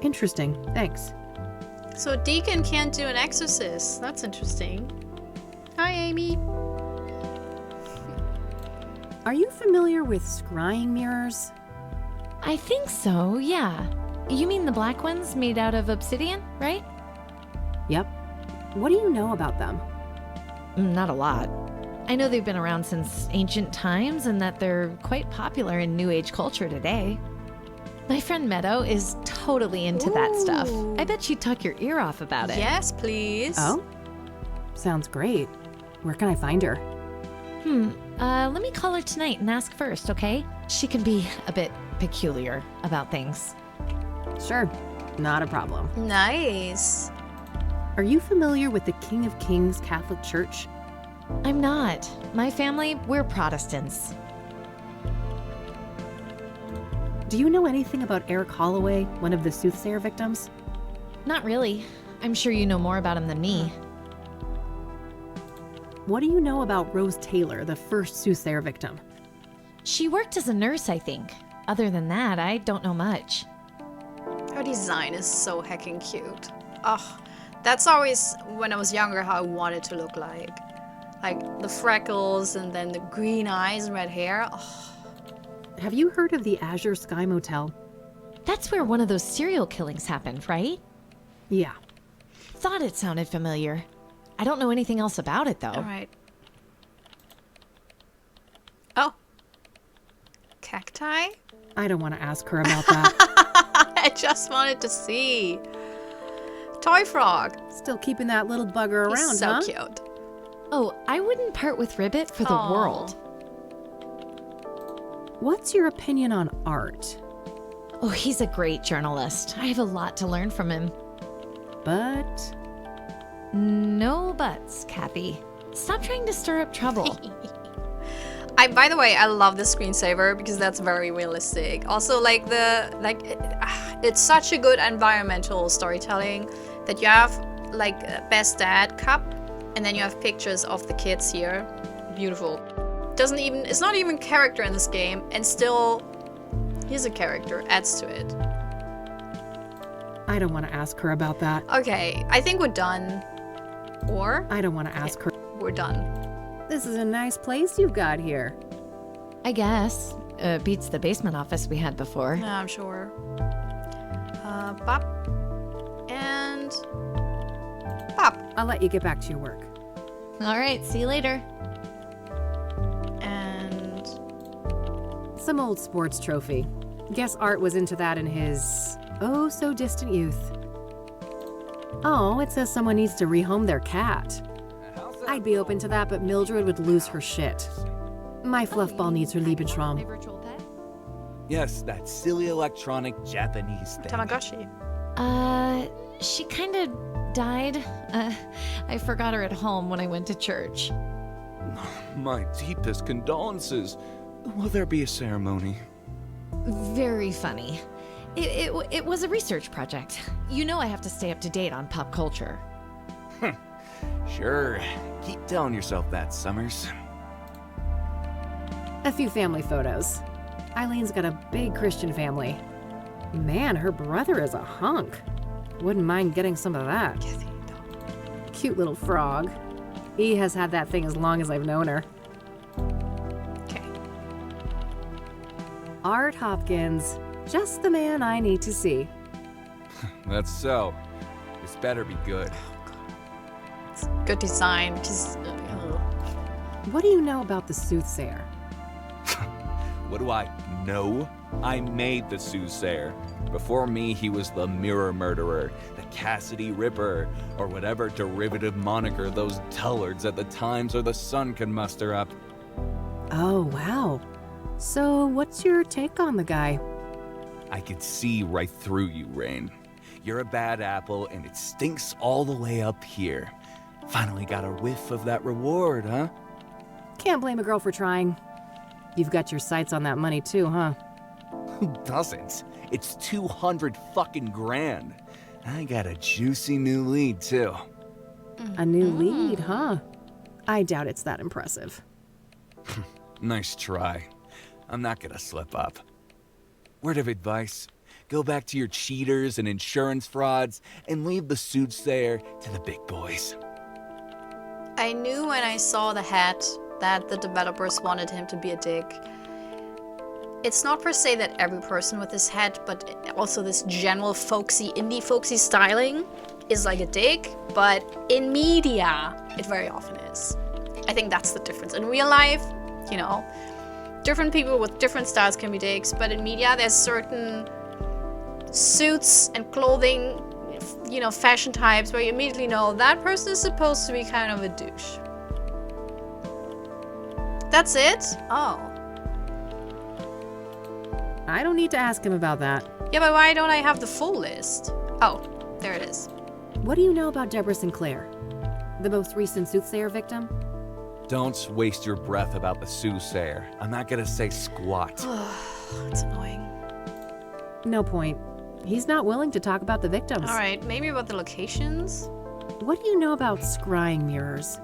Interesting, thanks. So a deacon can't do an exorcist. That's interesting. Hi, Amy. Are you familiar with scrying mirrors? I think so, yeah. You mean the black ones made out of obsidian, right? Yep. What do you know about them? Not a lot. I know they've been around since ancient times and that they're quite popular in New Age culture today. My friend Meadow is totally into that stuff. Ooh. I bet she'd talk your ear off about it. Yes, please. Oh? Sounds great. Where can I find her? Let me call her tonight and ask first, okay? She can be a bit peculiar about things. Sure, not a problem. Nice. Are you familiar with the King of Kings Catholic Church? I'm not. My family, we're Protestants. Do you know anything about Eric Holloway, one of the Soothsayer victims? Not really. I'm sure you know more about him than me. What do you know about Rose Taylor, the first Soothsayer victim? She worked as a nurse, I think. Other than that, I don't know much. Her design is so heckin' cute. Oh, that's always, when I was younger, how I wanted to look like. Like the freckles and then the green eyes and red hair. Oh. Have you heard of the Azure Sky Motel? That's where one of those serial killings happened, right? Yeah. Thought it sounded familiar. I don't know anything else about it, though. All right. Oh. Cacti? I don't want to ask her about that. I just wanted to see. Toy frog. Still keeping that little bugger around, He's so huh? cute. Oh, I wouldn't part with Ribbit for the Aw. world. What's your opinion on art? Oh, he's a great journalist. I have a lot to learn from him. But No buts, Kathy. Stop trying to stir up trouble. By the way, I love the screensaver because that's very realistic. Also, it's such a good environmental storytelling that you have like a best dad cup, and then you have pictures of the kids here. Beautiful. It's not even character in this game, and still, he's a character. Adds to it. I don't want to ask her about that. Okay, I think we're done. Or I don't want to ask her. we're done. This is a nice place you've got here. I guess. Beats the basement office we had before. Yeah, I'm sure. Pop. And pop. I'll let you get back to your work. All right, see you later. And Some old sports trophy. Guess Art was into that in his oh-so-distant youth. Oh, it says someone needs to rehome their cat. I'd be open to that, but Mildred would lose her shit. My fluffball needs her Lebensraum. Yes, that silly electronic Japanese thing. Tamagotchi. She kind of died. I forgot her at home when I went to church. My deepest condolences. Will there be a ceremony? Very funny. It was a research project. You know I have to stay up to date on pop culture. Sure. Keep telling yourself that, Summers. A few family photos. Eileen's got a big Christian family. Man, her brother is a hunk. Wouldn't mind getting some of that. Cute little frog. He has had that thing as long as I've known her. Okay. Art Hopkins. Just the man I need to see. That's so. This better be good. It's good design. Just, What do you know about the Soothsayer? What do I know? I made the Soothsayer. Before me, he was the Mirror Murderer, the Cassidy Ripper, or whatever derivative moniker those dullards at the Times or the Sun can muster up. Oh, wow. So, what's your take on the guy? I could see right through you, Rain. You're a bad apple, and it stinks all the way up here. Finally got a whiff of that reward, huh? Can't blame a girl for trying. You've got your sights on that money too, huh? Who doesn't? It's 200 fucking grand. I got a juicy new lead, too. A new lead, huh? I doubt it's that impressive. Nice try. I'm not gonna slip up. Word of advice, go back to your cheaters and insurance frauds and leave the Soothsayer to the big boys. I knew when I saw the hat that the developers wanted him to be a dick. It's not per se that every person with this hat, but also this general folksy, indie folksy styling is like a dick, but in media, it very often is. I think that's the difference. In real life, you know, different people with different styles can be dicks, but in media, there's certain suits and clothing, you know, fashion types where you immediately know that person is supposed to be kind of a douche. That's it? Oh. I don't need to ask him about that. Yeah, but why don't I have the full list? Oh, there it is. What do you know about Deborah Sinclair, the most recent Soothsayer victim? Don't waste your breath about the Soothsayer. I'm not gonna say squat. It's annoying. No point. He's not willing to talk about the victims. Alright, maybe about the locations? What do you know about scrying mirrors?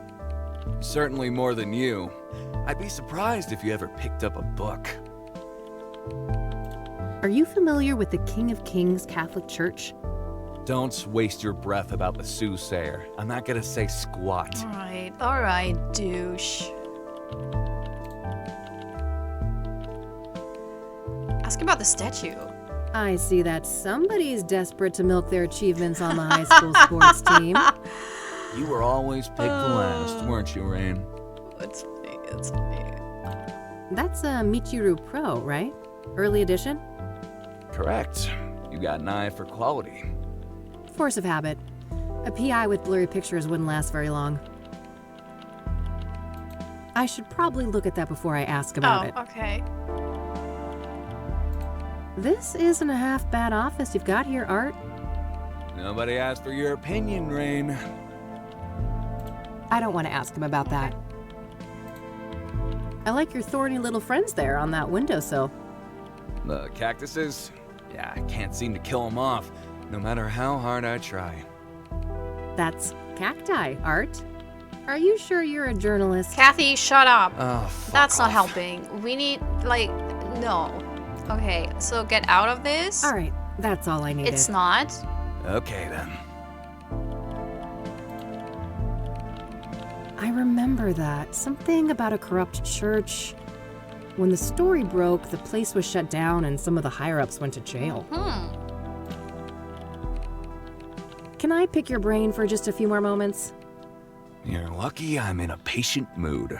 Certainly more than you. I'd be surprised if you ever picked up a book. Are you familiar with the King of Kings Catholic Church? Don't waste your breath about the Soothsayer. I'm not gonna say squat. Alright, douche. Ask about the statue. I see that somebody's desperate to milk their achievements on the high school sports team. You were always picked last, weren't you, Rain? It's funny, it's funny. That's a Michiru Pro, right? Early edition? Correct. You got an eye for quality. Force of habit. A PI with blurry pictures wouldn't last very long. I should probably look at that before I ask about it. Okay. This isn't a half bad office you've got here, Art. Nobody asked for your opinion, Rain. I don't want to ask him about that. I like your thorny little friends there on that windowsill. The cactuses? Yeah, I can't seem to kill them off, no matter how hard I try. That's cacti, Art. Are you sure you're a journalist? Kathy, shut up. Oh, fuck That's not off. helping. We need, no. Okay, so get out of this. All right, that's all I needed. It's not. Okay, then. I remember that. Something about a corrupt church. When the story broke, the place was shut down and some of the higher-ups went to jail. Can I pick your brain for just a few more moments? You're lucky I'm in a patient mood.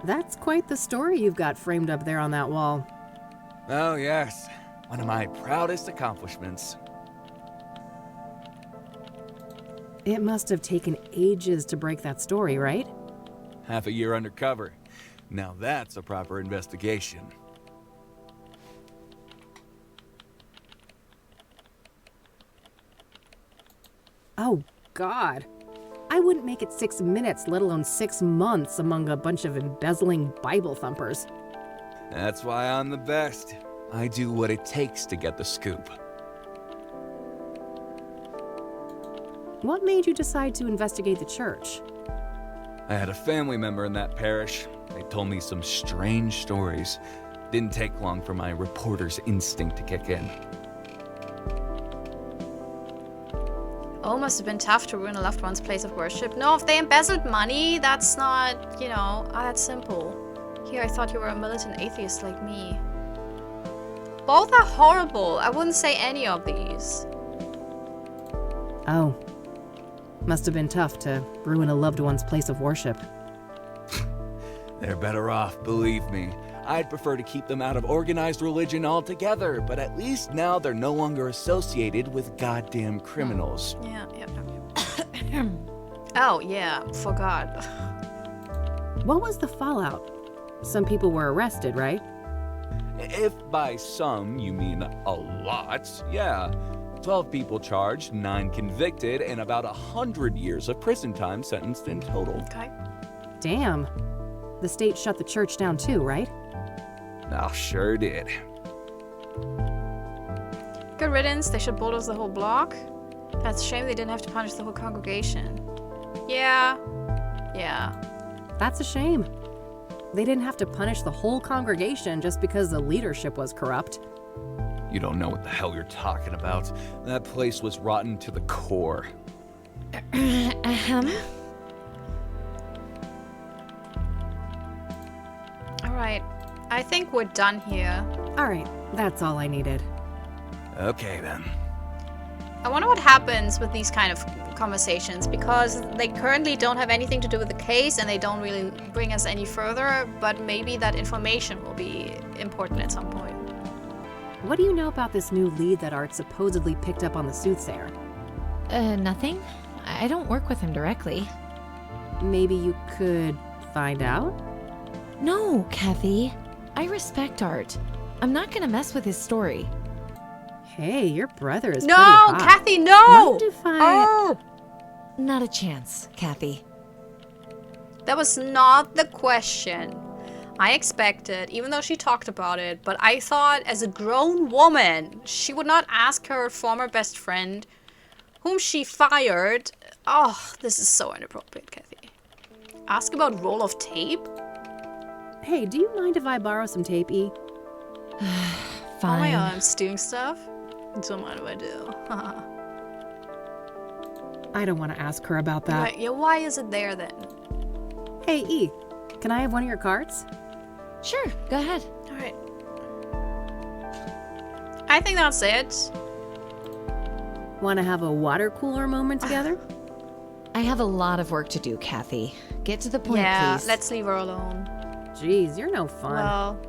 That's quite the story you've got framed up there on that wall. Oh, yes. One of my proudest accomplishments. It must have taken ages to break that story, right? Half a year undercover. Now that's a proper investigation. Oh, God. I wouldn't make it 6 minutes, let alone 6 months among a bunch of embezzling Bible thumpers. That's why I'm the best. I do what it takes to get the scoop. What made you decide to investigate the church? I had a family member in that parish. They told me some strange stories. Didn't take long for my reporter's instinct to kick in. Oh, must have been tough to ruin a loved one's place of worship. No, if they embezzled money, that's not, that simple. Here, I thought you were a militant atheist like me. Both are horrible. I wouldn't say any of these. Oh. Must have been tough to ruin a loved one's place of worship. They're better off, believe me. I'd prefer to keep them out of organized religion altogether, but at least now they're no longer associated with goddamn criminals. Yeah. Oh, yeah, forgot. What was the fallout? Some people were arrested, right? If by some you mean a lot, yeah. 12 people charged, 9 convicted, and about 100 years of prison time sentenced in total. Okay. Damn. The state shut the church down too, right? Oh, sure did. Good riddance. They should bulldoze the whole block. That's a shame they didn't have to punish the whole congregation. Yeah. That's a shame. They didn't have to punish the whole congregation just because the leadership was corrupt. You don't know what the hell you're talking about. That place was rotten to the core. Alright. I think we're done here. All right, that's all I needed. Okay, then. I wonder what happens with these kind of conversations, because they currently don't have anything to do with the case and they don't really bring us any further, but maybe that information will be important at some point. What do you know about this new lead that Art supposedly picked up on the Soothsayer? Nothing. I don't work with him directly. Maybe you could find out? No, Kathy. I respect Art. I'm not gonna mess with his story. Hey, your brother is No, pretty hot. Kathy, no! Mind if I... Oh! Not a chance, Kathy. That was not the question I expected, even though she talked about it. But I thought, as a grown woman, she would not ask her former best friend, whom she fired. Oh, this is so inappropriate, Kathy. Ask about roll of tape? Hey, do you mind if I borrow some tape, E? Oh my Fine. god, I'm stewing stuff? Don't mind if I do. I don't want to ask her about that. Right, yeah, why is it there then? Hey, E, can I have one of your cards? Sure, go ahead. Alright. I think that's it. Want to have a water cooler moment together? I have a lot of work to do, Kathy. Get to the point, Yeah, please. let's leave her alone. Jeez, you're no fun. Well,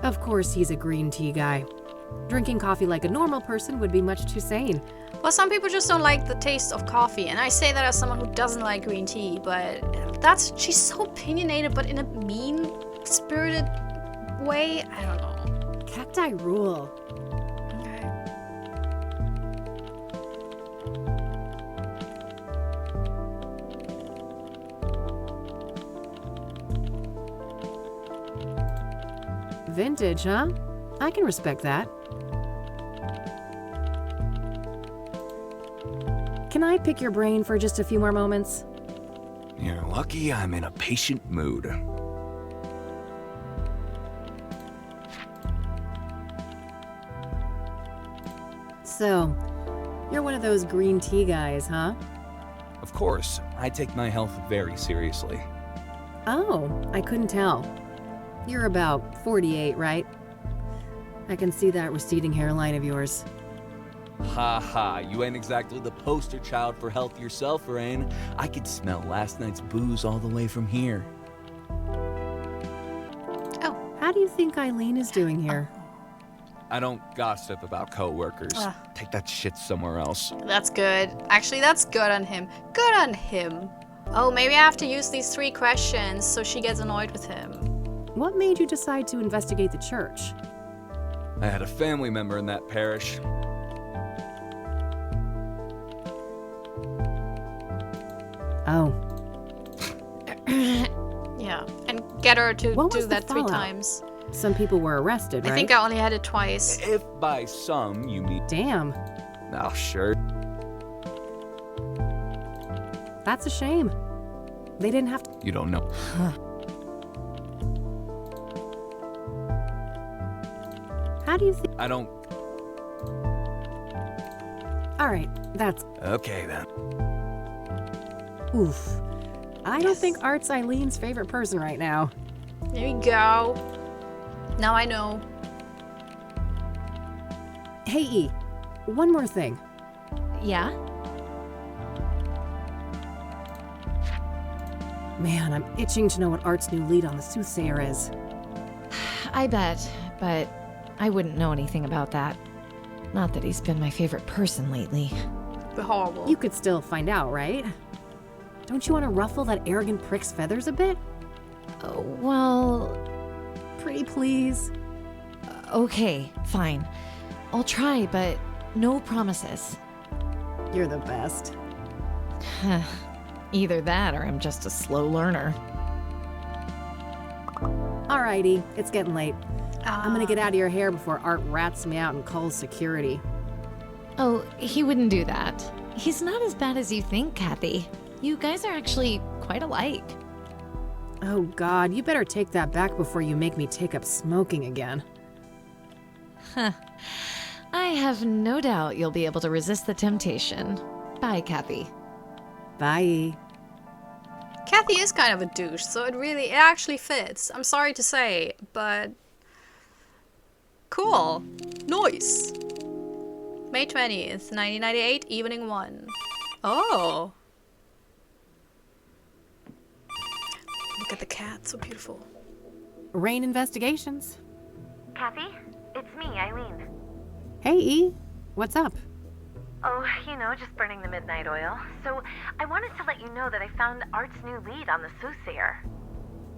Of course he's a green tea guy. Drinking coffee like a normal person would be much too sane. some people just don't like the taste of coffee, and I say that as someone who doesn't like green tea, but she's so opinionated, but in a mean-spirited way. I don't know. Cacti rule. Okay. Vintage, huh? I can respect that. Can I pick your brain for just a few more moments? You're lucky I'm in a patient mood. So, you're one of those green tea guys, huh? Of course, I take my health very seriously. Oh, I couldn't tell. You're about 48, right? I can see that receding hairline of yours. Ha ha, you ain't exactly the poster child for health yourself, Rain. I could smell last night's booze all the way from here. Oh. How do you think Eileen is doing here? I don't gossip about coworkers. Take that shit somewhere else. That's good. Actually, that's good on him. Good on him. Oh, maybe I have to use these 3 questions so she gets annoyed with him. What made you decide to investigate the church? I had a family member in that parish. Oh, Yeah, and get her to What do was the that 3 fallout? times. some people were arrested, right? I think I only had it twice. If by some you mean... Damn, Oh, sure. that's a shame. They didn't have to... You don't know. How do you think... I don't... Alright, that's... Okay, then. Oof. I don't think Art's Eileen's favorite person right now. There you go. Now I know. Hey, E, one more thing. Yeah? Man, I'm itching to know what Art's new lead on the Soothsayer is. I bet, but I wouldn't know anything about that. Not that he's been my favorite person lately. But horrible. You could still find out, right? Don't you want to ruffle that arrogant prick's feathers a bit? Oh, well, Pretty please. okay, fine. I'll try, but no promises. You're the best. Either that or I'm just a slow learner. Alrighty, it's getting late. I'm gonna get out of your hair before Art rats me out and calls security. Oh, he wouldn't do that. He's not as bad as you think, Kathy. You guys are actually quite alike. Oh God, you better take that back before you make me take up smoking again. I have no doubt you'll be able to resist the temptation. Bye, Kathy. Bye. Kathy is kind of a douche, so it actually fits. I'm sorry to say, but cool. Nice. May 20th, 1998, evening 1. Oh. Look at the cat, so beautiful. Rain Investigations. Kathy, it's me, Eileen. Hey, E. What's up? Oh, just burning the midnight oil. So, I wanted to let you know that I found Art's new lead on the Soothsayer.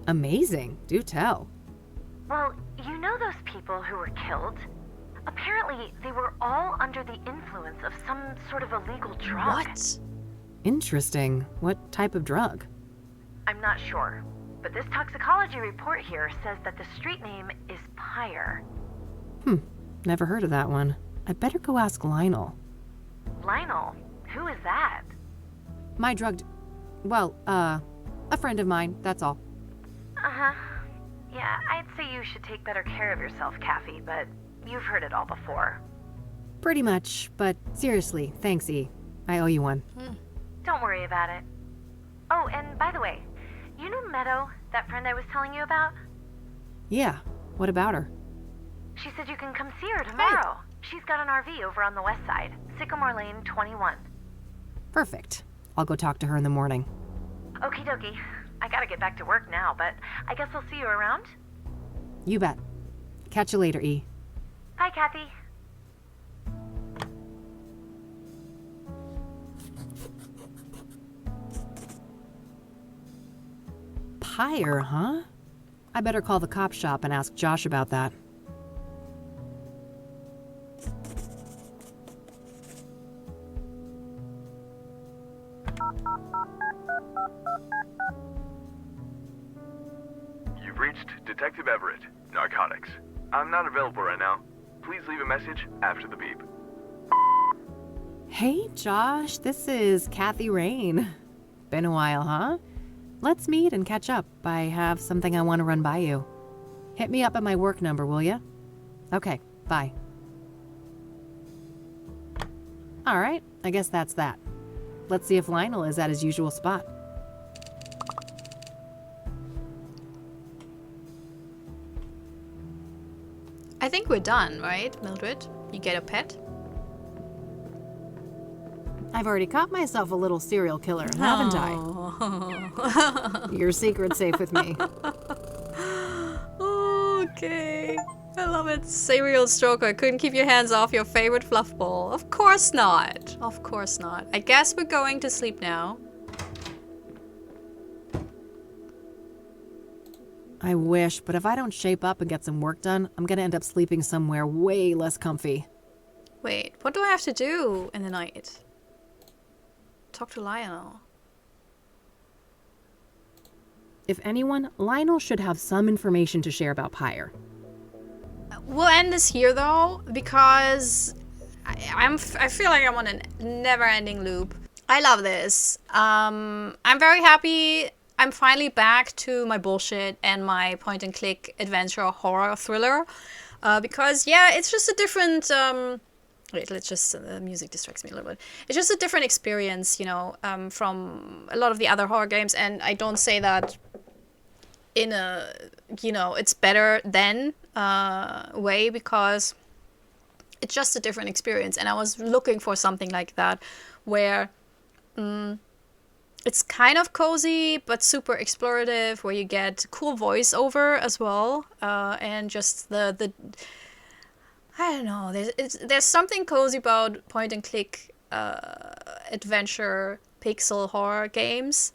Amazing. Do tell. Well, you know those people who were killed? Apparently, they were all under the influence of some sort of illegal drug. What? Interesting. What type of drug? I'm not sure, but this toxicology report here says that the street name is Pyre. Never heard of that one. I'd better go ask Lionel. Lionel? Who is that? My a friend of mine, that's all. Uh-huh. Yeah, I'd say you should take better care of yourself, Kathy, but you've heard it all before. Pretty much, but seriously, thanks, E. I owe you one. Don't worry about it. Oh, and by the way, you know Meadow, that friend I was telling you about? Yeah, what about her? She said you can come see her tomorrow. She's got an RV over on the west side, Sycamore Lane 21. Perfect. I'll go talk to her in the morning. Okie dokie. I gotta get back to work now, but I guess I'll see you around. You bet. Catch you later, E. Bye, Kathy. Pyre, huh? I better call the cop shop and ask Josh about that. You've reached Detective Everett, Narcotics. I'm not available right now. Please leave a message after the beep. Hey, Josh, this is Kathy Rain. Been a while, huh? Let's meet and catch up. I have something I want to run by you. Hit me up at my work number, will ya? Okay, bye. All right, I guess that's that. Let's see if Lionel is at his usual spot. I think we're done, right, Mildred? You get a pet? I've already caught myself a little serial killer, haven't I? Your secret's safe with me. Okay. I love it. Serial stroker. Couldn't keep your hands off your favorite fluff ball. Of course not. Of course not. I guess we're going to sleep now. I wish, but if I don't shape up and get some work done, I'm gonna end up sleeping somewhere way less comfy. Wait, what do I have to do in the night? Talk to Lionel. If anyone, Lionel should have some information to share about Pyre. We'll end this here though, because I feel like I'm on a never-ending loop. I love this. I'm very happy. I'm finally back to my bullshit and my point-and-click adventure horror thriller, because yeah, it's just a different. Wait, let's just. The music distracts me a little bit. It's just a different experience, you know, from a lot of the other horror games, and I don't say that in a, you know, it's better than way, because it's just a different experience, and I was looking for something like that, where it's kind of cozy but super explorative, where you get cool voiceover as well, and just the I don't know. There's something cozy about point and click adventure pixel horror games,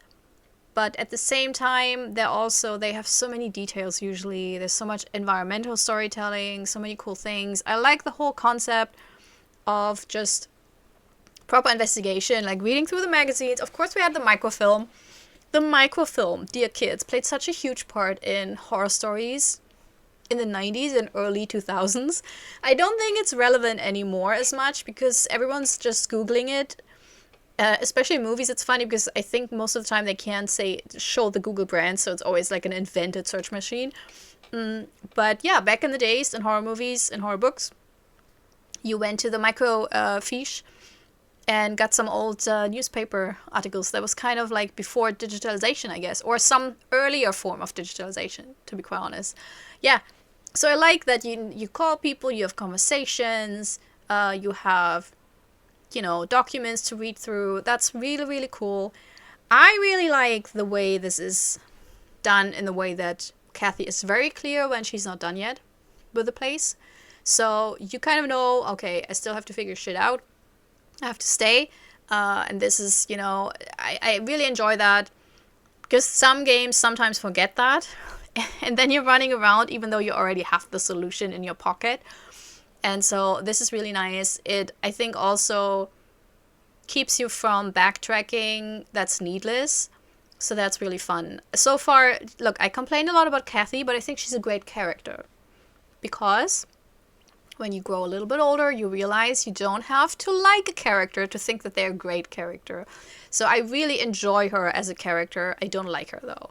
but at the same time, they have so many details. Usually, there's so much environmental storytelling, so many cool things. I like the whole concept of just proper investigation, like reading through the magazines. Of course, we had the microfilm. The microfilm, dear kids, played such a huge part in horror stories in the 90s and early 2000s. I don't think it's relevant anymore as much, because everyone's just Googling it. Especially in movies, it's funny because I think most of the time they can't show the Google brand, so it's always like an invented search machine. But yeah, back in the days in horror movies and horror books, you went to the microfiche and got some old newspaper articles. That was kind of like before digitalization, I guess, or some earlier form of digitalization, to be quite honest. Yeah, so I like that you call people, you have conversations, you have, you know, documents to read through. That's really, really cool. I really like the way this is done, in the way that Kathy is very clear when she's not done yet with the place. So you kind of know, okay, I still have to figure shit out. I have to stay. And this is, you know, I really enjoy that, Because some games sometimes forget that. And then you're running around even though you already have the solution in your pocket. And so this is really nice. It, I think, also keeps you from backtracking that's needless. So that's really fun. So far, look, I complained a lot about Kathy, but I think she's a great character. Because when you grow a little bit older, you realize you don't have to like a character to think that they're a great character. So I really enjoy her as a character. I don't like her, though.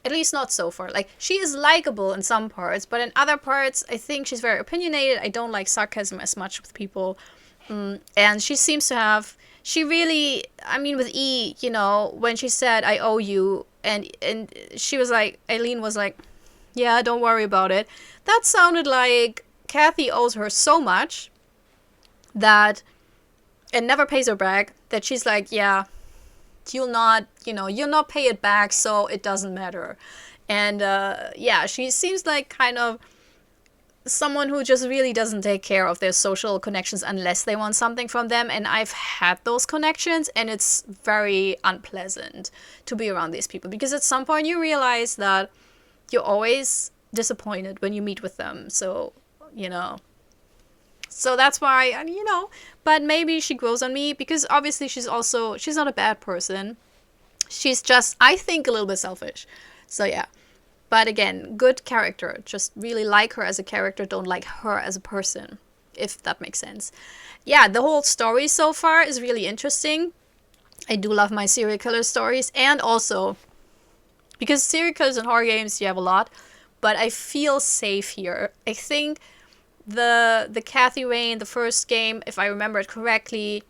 At least not so far. Like, she is likable in some parts, but in other parts, I think she's very opinionated. I don't like sarcasm as much with people. And she seems to have... She really... I mean, with E, you know, when she said, I owe you, and she was like... Eileen was like, yeah, don't worry about it. That sounded like Kathy owes her so much that... And never pays her back. That she's like, yeah... You'll not pay it back, so it doesn't matter. And yeah, she seems like kind of someone who just really doesn't take care of their social connections unless they want something from them. And I've had those connections, and it's very unpleasant to be around these people, because at some point you realize that you're always disappointed when you meet with them. So, you know. So that's why, you know, but maybe she grows on me, because obviously she's not a bad person. She's just, I think, a little bit selfish. So yeah. But again, good character. Just really like her as a character, don't like her as a person, if that makes sense. Yeah, the whole story so far is really interesting. I do love my serial killer stories, and also, because serial killers in horror games, you have a lot, but I feel safe here. I think the Kathy Rain, the first game, if I remember it correctly,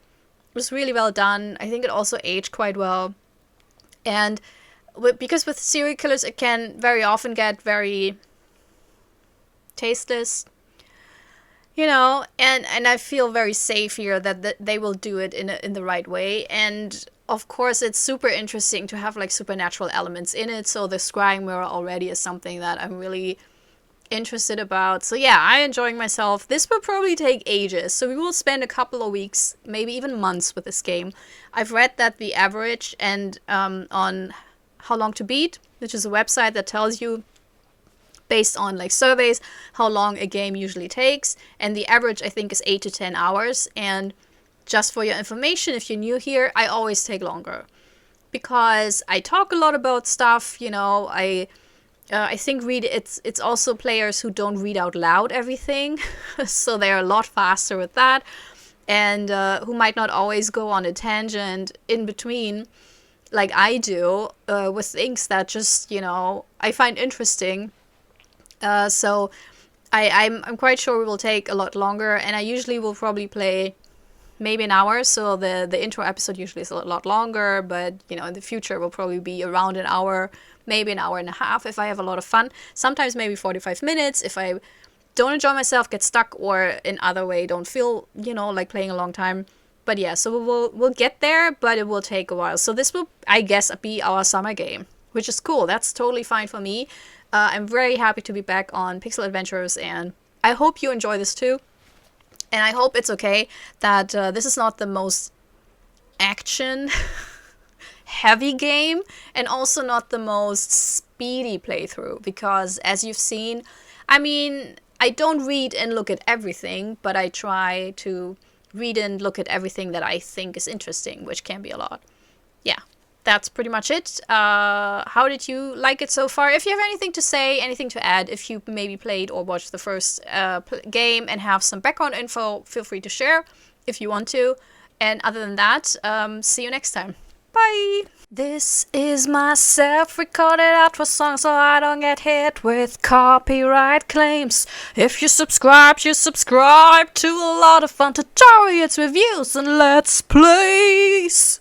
was really well done. I think it also aged quite well. And because with serial killers, it can very often get very tasteless, you know, and I feel very safe here that they will do it in the right way. And of course, it's super interesting to have like supernatural elements in it. So the scrying mirror already is something that I'm really interested about. So yeah, I'm enjoying myself. This will probably take ages, so we will spend a couple of weeks, maybe even months with this game. I've read that the average, and on How Long to Beat, which is a website that tells you based on like surveys how long a game usually takes, and the average I think is 8 to 10 hours. And just for your information, if you're new here, I always take longer because I talk a lot about stuff, you know. I think it's also players who don't read out loud everything, so they're a lot faster with that, and who might not always go on a tangent in between, like I do, with things that just, you know, I find interesting. So I'm quite sure we will take a lot longer, and I usually will probably play maybe an hour, so the intro episode usually is a lot longer, but you know, in the future will probably be around an hour, maybe an hour and a half if I have a lot of fun. Sometimes maybe 45 minutes if I don't enjoy myself, get stuck, or in other way don't feel, you know, like playing a long time. But yeah, so we'll get there, but it will take a while. So this will, I guess, be our summer game, which is cool. That's totally fine for me. I'm very happy to be back on Pixel Adventures, and I hope you enjoy this too. And I hope it's okay that this is not the most action heavy game, and also not the most speedy playthrough, because as you've seen, I mean, I don't read and look at everything, but I try to read and look at everything that I think is interesting, which can be a lot. Yeah, that's pretty much it. How did you like it so far? If you have anything to say, anything to add, if you maybe played or watched the first game and have some background info, feel free to share if you want to. And other than that, see you next time. Bye! This is my self-recorded outro song, so I don't get hit with copyright claims. If you subscribe to a lot of fun tutorials, reviews, and let's plays.